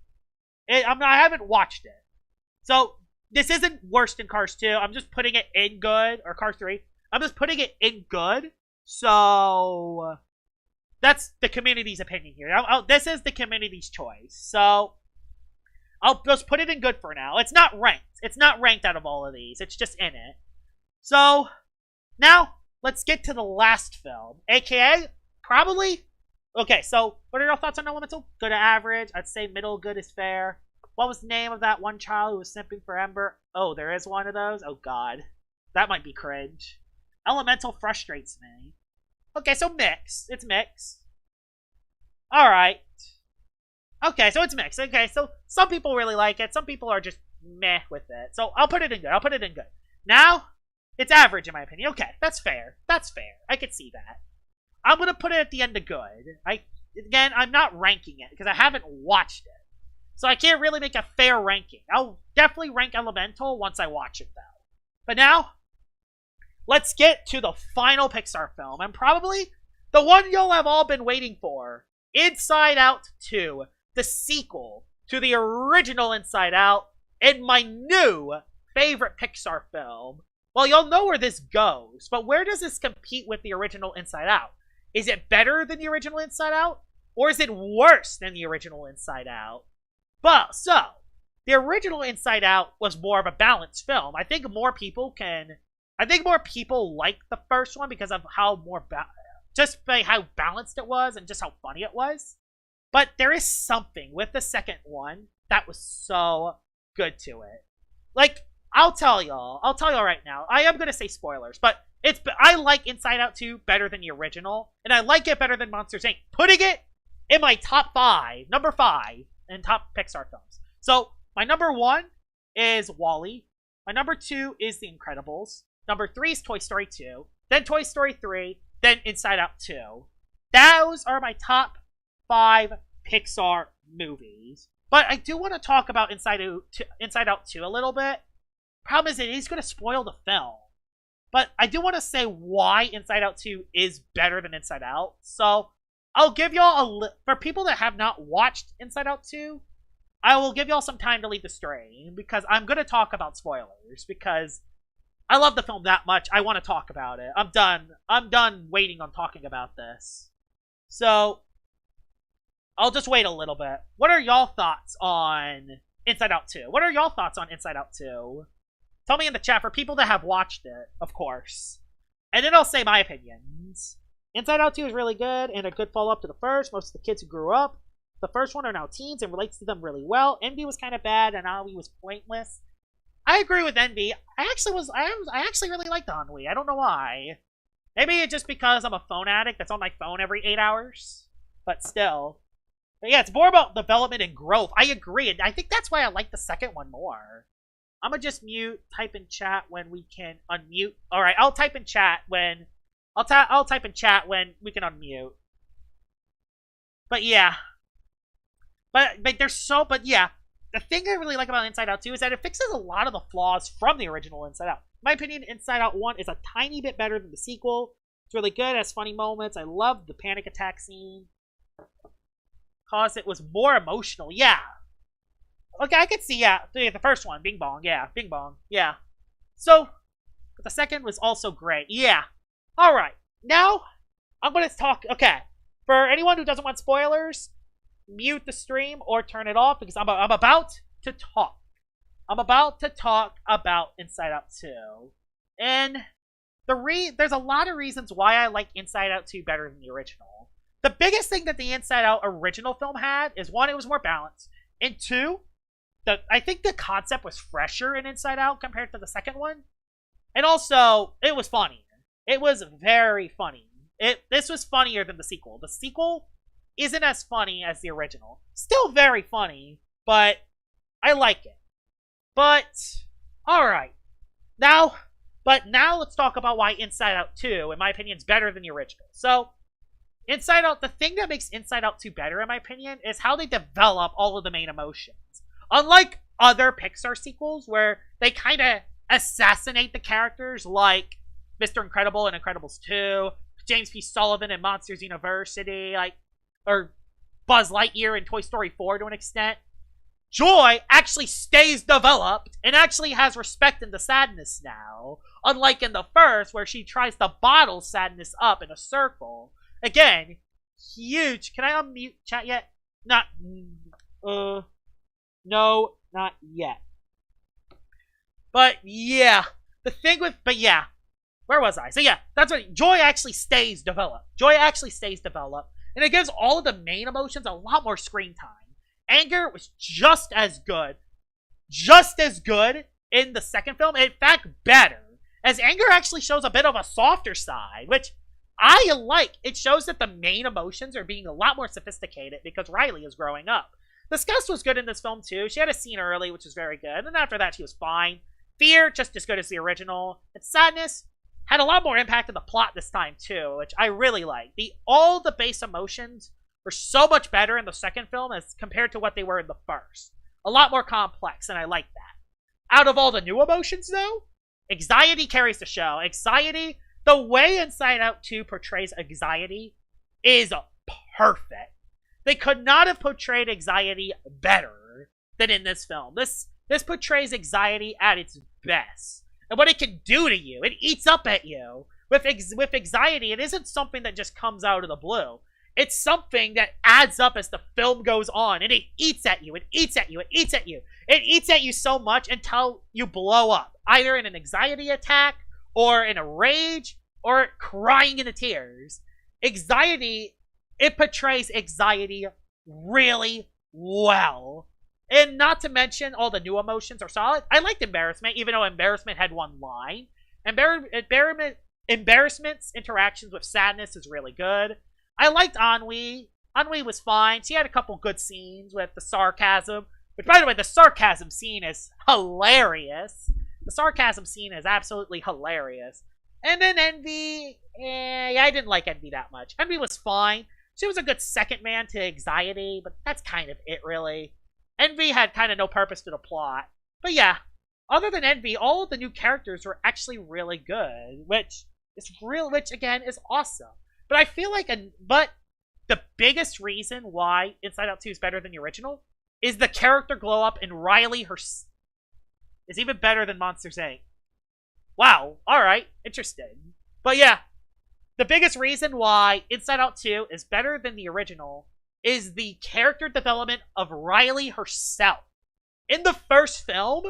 it. I haven't watched it. So this isn't worse than Cars 2. I'm just putting it in good, or Cars 3. I'm just putting it in good. So that's the community's opinion here. This is the community's choice. So I'll just put it in good for now. It's not ranked. It's not ranked out of all of these. It's just in it. So now let's get to the last film, aka probably. Okay, so what are your thoughts on Elemental? Good to average. I'd say middle good is fair. What was the name of that one child who was simping for Ember? Oh, there is one of those? Oh, God. That might be cringe. Elemental frustrates me. Okay, so mixed. It's mixed. Alright. Okay, so it's mixed. Okay, so some people really like it. Some people are just meh with it. So I'll put it in good. I'll put it in good. Now, it's average in my opinion. Okay, that's fair. That's fair. I could see that. I'm going to put it at the end of good. Again, I'm not ranking it because I haven't watched it. So I can't really make a fair ranking. I'll definitely rank Elemental once I watch it, though. But now, let's get to the final Pixar film, and probably the one you'll have all been waiting for. Inside Out 2, the sequel to the original Inside Out, and my new favorite Pixar film. Well, you'll know where this goes, but where does this compete with the original Inside Out? Is it better than the original Inside Out? Or is it worse than the original Inside Out? But, so, the original Inside Out was more of a balanced film. I think more people like the first one because of how just by how balanced it was and just how funny it was. But there is something with the second one that was so good to it. Like, I'll tell y'all right now. I am going to say spoilers, but I like Inside Out 2 better than the original, and I like it better than Monsters, Inc. Putting it in my top 5, number 5, in top Pixar films. So, my number 1 is WALL-E. My number 2 is The Incredibles. Number 3 is Toy Story 2. Then Toy Story 3. Then Inside Out 2. Those are my top 5 Pixar movies. But I do want to talk about Inside Out 2 a little bit. Problem is, it is going to spoil the film. But I do want to say why Inside Out 2 is better than Inside Out. So, I'll give y'all for people that have not watched Inside Out 2, I will give y'all some time to leave the stream, because I'm going to talk about spoilers, because I love the film that much. I want to talk about it. I'm done waiting on talking about this. So, I'll just wait a little bit. What are y'all thoughts on Inside Out 2? What are y'all thoughts on Inside Out 2? Tell me in the chat for people that have watched it, of course. And then I'll say my opinions. Inside Out 2 is really good and a good follow-up to the first. Most of the kids who grew up the first one are now teens and relates to them really well. Envy was kind of bad and Ennui was pointless. I agree with Envy. I actually really liked Ennui. I don't know why. Maybe it's just because I'm a phone addict that's on my phone every 8 hours. But still. But yeah, it's more about development and growth. I agree. I think that's why I like the second one more. I'm gonna just type in chat when we can unmute. Alright, I'll type in chat when... I'll type in chat when we can unmute. But yeah. But yeah. The thing I really like about Inside Out 2 is that it fixes a lot of the flaws from the original Inside Out. In my opinion, Inside Out 1 is a tiny bit better than the sequel. It's really good, it has funny moments. I love the panic attack scene. Because it was more emotional, yeah. Okay, I could see, yeah. The first one, Bing Bong, yeah. Bing Bong, yeah. So, but the second was also great, yeah. Alright, now, I'm going to talk, okay. For anyone who doesn't want spoilers, mute the stream or turn it off because I'm about to talk. I'm about to talk about Inside Out 2. And there's a lot of reasons why I like Inside Out 2 better than the original. The biggest thing that the Inside Out original film had is, one, it was more balanced. And two, I think the concept was fresher in Inside Out compared to the second one. And also, it was funny. It was very funny. This was funnier than the sequel. The sequel isn't as funny as the original. Still very funny, but I like it. But, alright. Now let's talk about why Inside Out 2, in my opinion, is better than the original. So, Inside Out, the thing that makes Inside Out 2 better, in my opinion, is how they develop all of the main emotions. Unlike other Pixar sequels, where they kind of assassinate the characters, like Mr. Incredible and Incredibles 2, James P. Sullivan and Monsters University, or Buzz Lightyear in Toy Story 4 to an extent, Joy actually stays developed and actually has respect in the sadness now, unlike in the first, where she tries to bottle sadness up in a circle. Again, huge. Can I unmute chat yet? No, not yet. But yeah, where was I? So yeah, that's what Joy actually stays developed. And it gives all of the main emotions a lot more screen time. Anger was just as good in the second film. In fact, better, as anger actually shows a bit of a softer side, which I like. It shows that the main emotions are being a lot more sophisticated because Riley is growing up. The Scouse was good in this film too. She had a scene early, which was very good. And then after that, she was fine. Fear, just as good as the original. And Sadness had a lot more impact on the plot this time too, which I really like. All the base emotions were so much better in the second film as compared to what they were in the first. A lot more complex, and I like that. Out of all the new emotions, though, anxiety carries the show. Anxiety, the way Inside Out 2 portrays anxiety is perfect. They could not have portrayed anxiety better than in this film. This portrays anxiety at its best. And what it can do to you, it eats up at you. With anxiety, it isn't something that just comes out of the blue. It's something that adds up as the film goes on, and it eats at you, it eats at you, it eats at you. It eats at you so much until you blow up, either in an anxiety attack, or in a rage, or crying into tears. Anxiety, it portrays anxiety really well. And not to mention, all the new emotions are solid. I liked Embarrassment, even though Embarrassment had one line. Embarrassment's interactions with Sadness is really good. I liked Ennui. Ennui was fine. She had a couple good scenes with the sarcasm. Which, by the way, the sarcasm scene is hilarious. The sarcasm scene is absolutely hilarious. And then Envy, I didn't like Envy that much. Envy was fine. She was a good second man to anxiety, but that's kind of it, really. Envy had kind of no purpose to the plot. But yeah, other than Envy, all of the new characters were actually really good, which again is awesome. But I feel like but the biggest reason why Inside Out 2 is better than the original is the character glow up, and Riley is even better than Monsters Inc. Wow, alright, interesting. But yeah, the biggest reason why Inside Out 2 is better than the original is the character development of Riley herself. In the first film,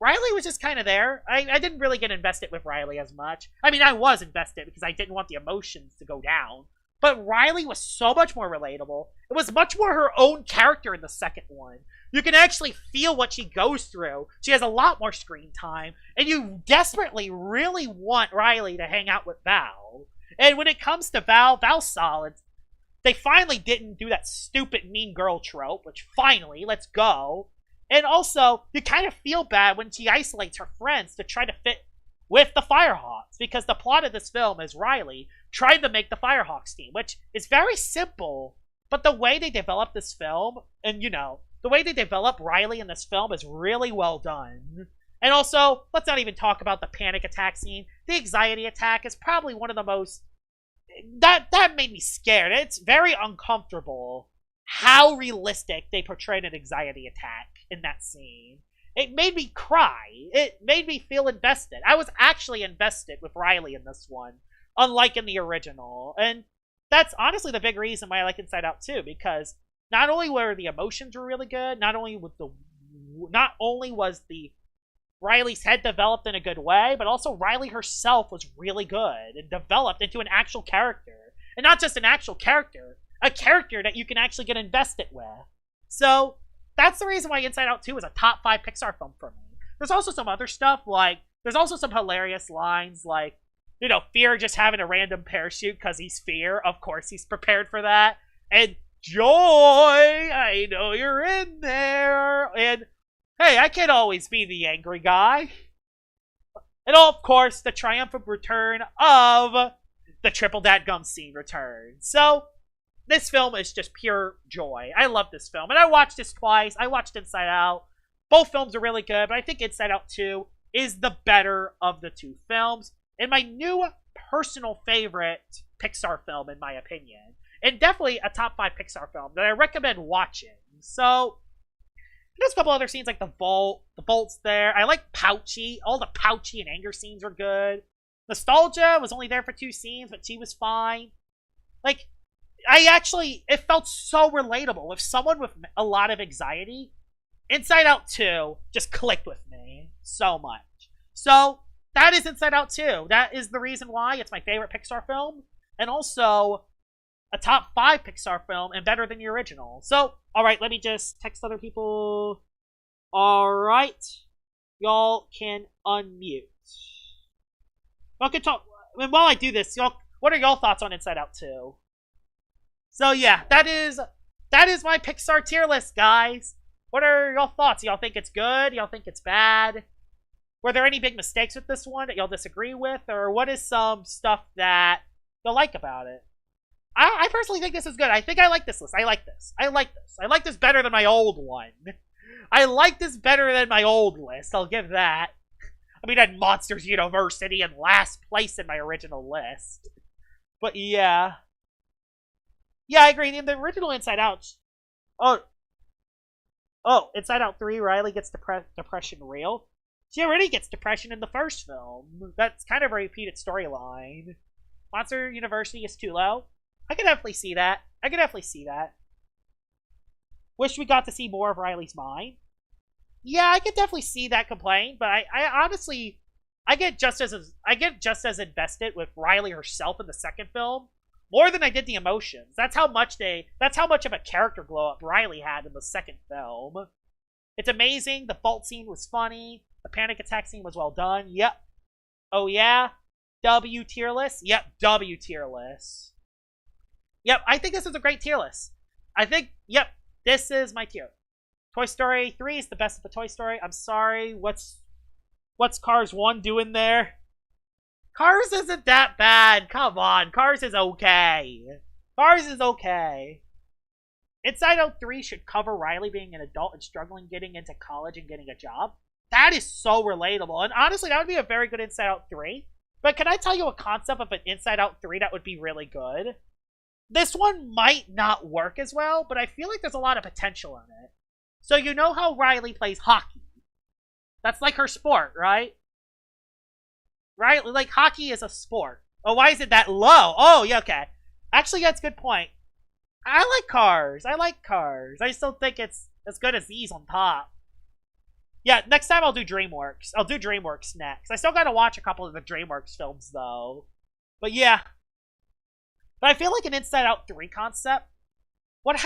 Riley was just kind of there. I didn't really get invested with Riley as much. I mean, I was invested because I didn't want the emotions to go down. But Riley was so much more relatable. It was much more her own character in the second one. You can actually feel what she goes through. She has a lot more screen time. And you desperately really want Riley to hang out with Val. And when it comes to Val's solid. They finally didn't do that stupid mean girl trope, which finally, let's go. And also, you kind of feel bad when she isolates her friends to try to fit with the Firehawks, because the plot of this film is Riley trying to make the Firehawks team, which is very simple, but the way they develop this film, and the way they develop Riley in this film is really well done. And also, let's not even talk about the panic attack scene. The anxiety attack is probably one of the most... That made me scared. It's very uncomfortable how realistic they portrayed an anxiety attack in that scene. It made me cry. It made me feel invested. I was actually invested with Riley in this one, unlike in the original. And that's honestly the big reason why I like Inside Out 2, because not only were the emotions were really good, not only was the Riley's head developed in a good way, but also Riley herself was really good and developed into an actual character. And not just an actual character, a character that you can actually get invested with. So that's the reason why Inside Out 2 is a top 5 Pixar film for me. There's also some other stuff, like, there's also some hilarious lines, like, Fear just having a random parachute because he's Fear. Of course he's prepared for that. And Joy, I know you're in there. And hey, I can't always be the angry guy. And of course, the triumphant return of the triple dadgum scene returns. So, this film is just pure joy. I love this film. And I watched this twice. I watched Inside Out. Both films are really good, but I think Inside Out 2 is the better of the two films. And my new personal favorite Pixar film, in my opinion. And definitely a top 5 Pixar film that I recommend watching. So, there's a couple other scenes like the vault's there. I like Pouchy. All the Pouchy and anger scenes are good. Nostalgia was only there for 2 scenes, but she was fine. Like, it felt so relatable. With someone with a lot of anxiety, Inside Out 2 just clicked with me so much. So, that is Inside Out 2. That is the reason why it's my favorite Pixar film. And also, a top 5 Pixar film and better than the original. So, alright, let me just text other people. Alright. Y'all can unmute. Y'all can talk. And while I do this, y'all, what are y'all thoughts on Inside Out 2? So yeah, that is that is my Pixar tier list, guys. What are y'all thoughts? Y'all think it's good? Y'all think it's bad? Were there any big mistakes with this one that y'all disagree with? Or what is some stuff that y'all like about it? I personally think this is good. I think I like this list. I like this. I like this. I like this better than my old one. I like this better than my old list. I'll give that. I mean, I had Monsters University in last place in my original list. But yeah. Yeah, I agree. In the original Inside Out... Oh, Inside Out 3, Riley gets depression real. She already gets depression in the first film. That's kind of a repeated storyline. Monster University is too low. I can definitely see that. Wish we got to see more of Riley's mind. Yeah, I could definitely see that complaint, but I honestly, I get just as invested with Riley herself in the second film more than I did the emotions. That's how much of a character glow up Riley had in the second film. It's amazing. The fault scene was funny. The panic attack scene was well done. Yep. Oh yeah. W tier list. Yep. W tier list. Yep. I think this is a great tier list. Yep. This is my tier. Toy Story 3 is the best of the Toy Story. I'm sorry. What's Cars 1 doing there? Cars isn't that bad. Come on. Cars is okay. Inside Out 3 should cover Riley being an adult and struggling getting into college and getting a job. That is so relatable. And honestly, that would be a very good Inside Out 3. But can I tell you a concept of an Inside Out 3 that would be really good? This one might not work as well, but I feel like there's a lot of potential in it. So you know how Riley plays hockey? That's like her sport, right? Right? Like, hockey is a sport. Oh, why is it that low? Oh, yeah, okay. Actually, that's a good point. I like Cars. I just don't think it's as good as these on top. Yeah, next time I'll do DreamWorks. I'll do DreamWorks next. I still gotta watch a couple of the DreamWorks films, though. But yeah. But I feel like an Inside Out 3 concept. What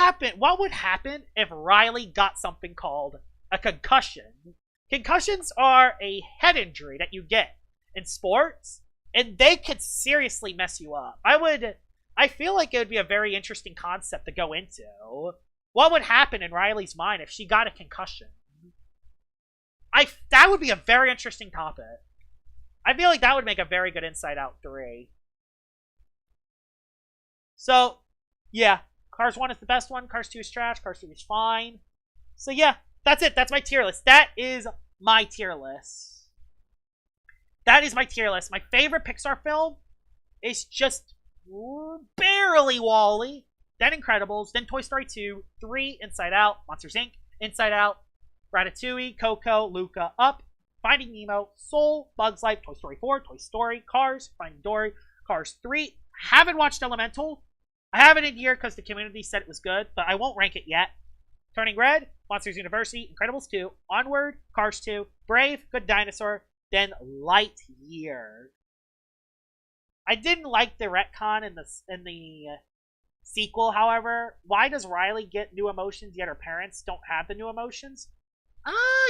would happen if Riley got something called a concussion? Concussions are a head injury that you get in sports, and they could seriously mess you up. I feel like it would be a very interesting concept to go into. What would happen in Riley's mind if she got a concussion? That would be a very interesting topic. I feel like that would make a very good Inside Out 3. So, yeah. Cars 1 is the best one. Cars 2 is trash. Cars 3 is fine. So, yeah. That's it. That's my tier list. That is my tier list. My favorite Pixar film is just barely WALL-E, then Incredibles, then Toy Story 2, 3, Inside Out, Monsters Inc., Inside Out, Ratatouille, Coco, Luca, Up, Finding Nemo, Soul, Bugs Life, Toy Story 4, Toy Story, Cars, Finding Dory, Cars 3. Haven't watched Elemental. I have it in here because the community said it was good, but I won't rank it yet. Turning Red, Monsters University, Incredibles 2, Onward, Cars 2, Brave, Good Dinosaur, then Lightyear. I didn't like the retcon in the sequel, however. Why does Riley get new emotions yet her parents don't have the new emotions?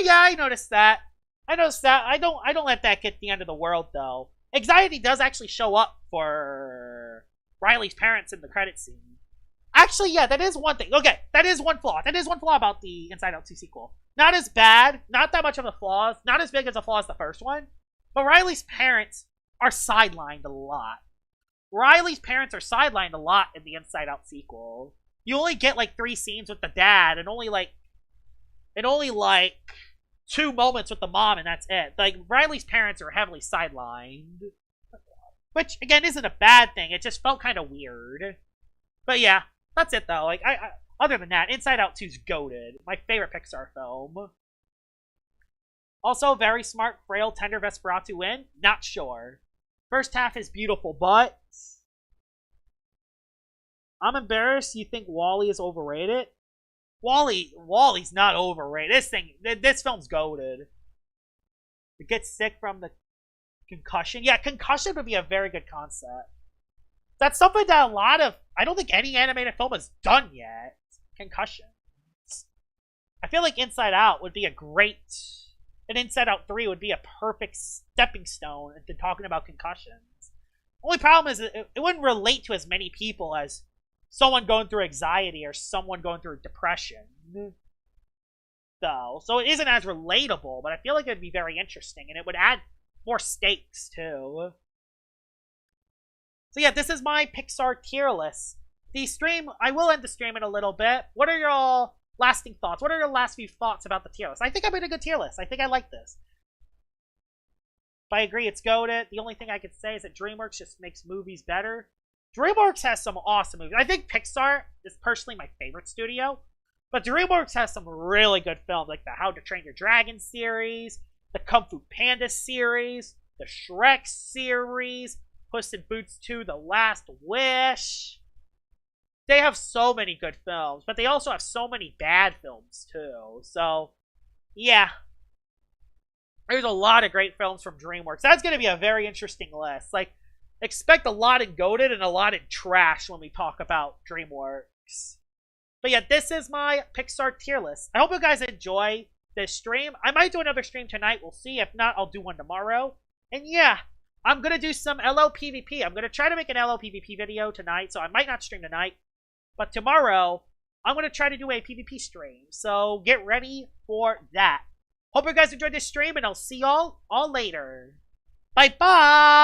Yeah, I noticed that. I don't let that get the end of the world, though. Anxiety does actually show up for Riley's parents in the credit scene. Actually, yeah, that is one thing. Okay, that is one flaw. That is one flaw about the Inside Out 2 sequel. Not as bad, not that much of a flaw, not as big as a flaw as the first one, but Riley's parents are sidelined a lot. Riley's parents are sidelined a lot in the Inside Out sequel. You only get like 3 scenes with the dad and only like 2 moments with the mom, and that's it. Like, Riley's parents are heavily sidelined. Which, again, isn't a bad thing. It just felt kind of weird. But yeah, that's it, though. Like, other than that, Inside Out 2's goated. My favorite Pixar film. Also, very smart, frail, tender Vesperatu win? Not sure. First half is beautiful, but I'm embarrassed you think WALL-E is overrated. WALL-E's not overrated. This film's goated. It gets sick from the concussion. Yeah, concussion would be a very good concept. That's something that I don't think any animated film has done yet. Concussion. I feel like Inside Out would be and Inside Out 3 would be a perfect stepping stone into talking about concussions. Only problem is it wouldn't relate to as many people as someone going through anxiety or someone going through depression. Though, so it isn't as relatable, but I feel like it'd be very interesting, and it would add more stakes too. So yeah, this is my Pixar tier list. The stream, I will end the stream in a little bit. What are your lasting thoughts? What are your last few thoughts about the tier list? I think I made a good tier list. I think I like this. But I agree, it's goated. The only thing I could say is that DreamWorks just makes movies better. DreamWorks has some awesome movies. I think Pixar is personally my favorite studio. But DreamWorks has some really good films, like the How to Train Your Dragon series, the Kung Fu Panda series, the Shrek series, Puss in Boots 2, The Last Wish. They have so many good films, but they also have so many bad films too. So, yeah. There's a lot of great films from DreamWorks. That's going to be a very interesting list. Like, expect a lot in goated and a lot in trash when we talk about DreamWorks. But yeah, this is my Pixar tier list. I hope you guys enjoy this stream. I might do another stream tonight. We'll see. If not, I'll do one tomorrow. And yeah, I'm going to do some LOPVP. I'm going to try to make an LOPVP video tonight, so I might not stream tonight. But tomorrow, I'm going to try to do a PvP stream. So get ready for that. Hope you guys enjoyed this stream, and I'll see y'all all later. Bye-bye!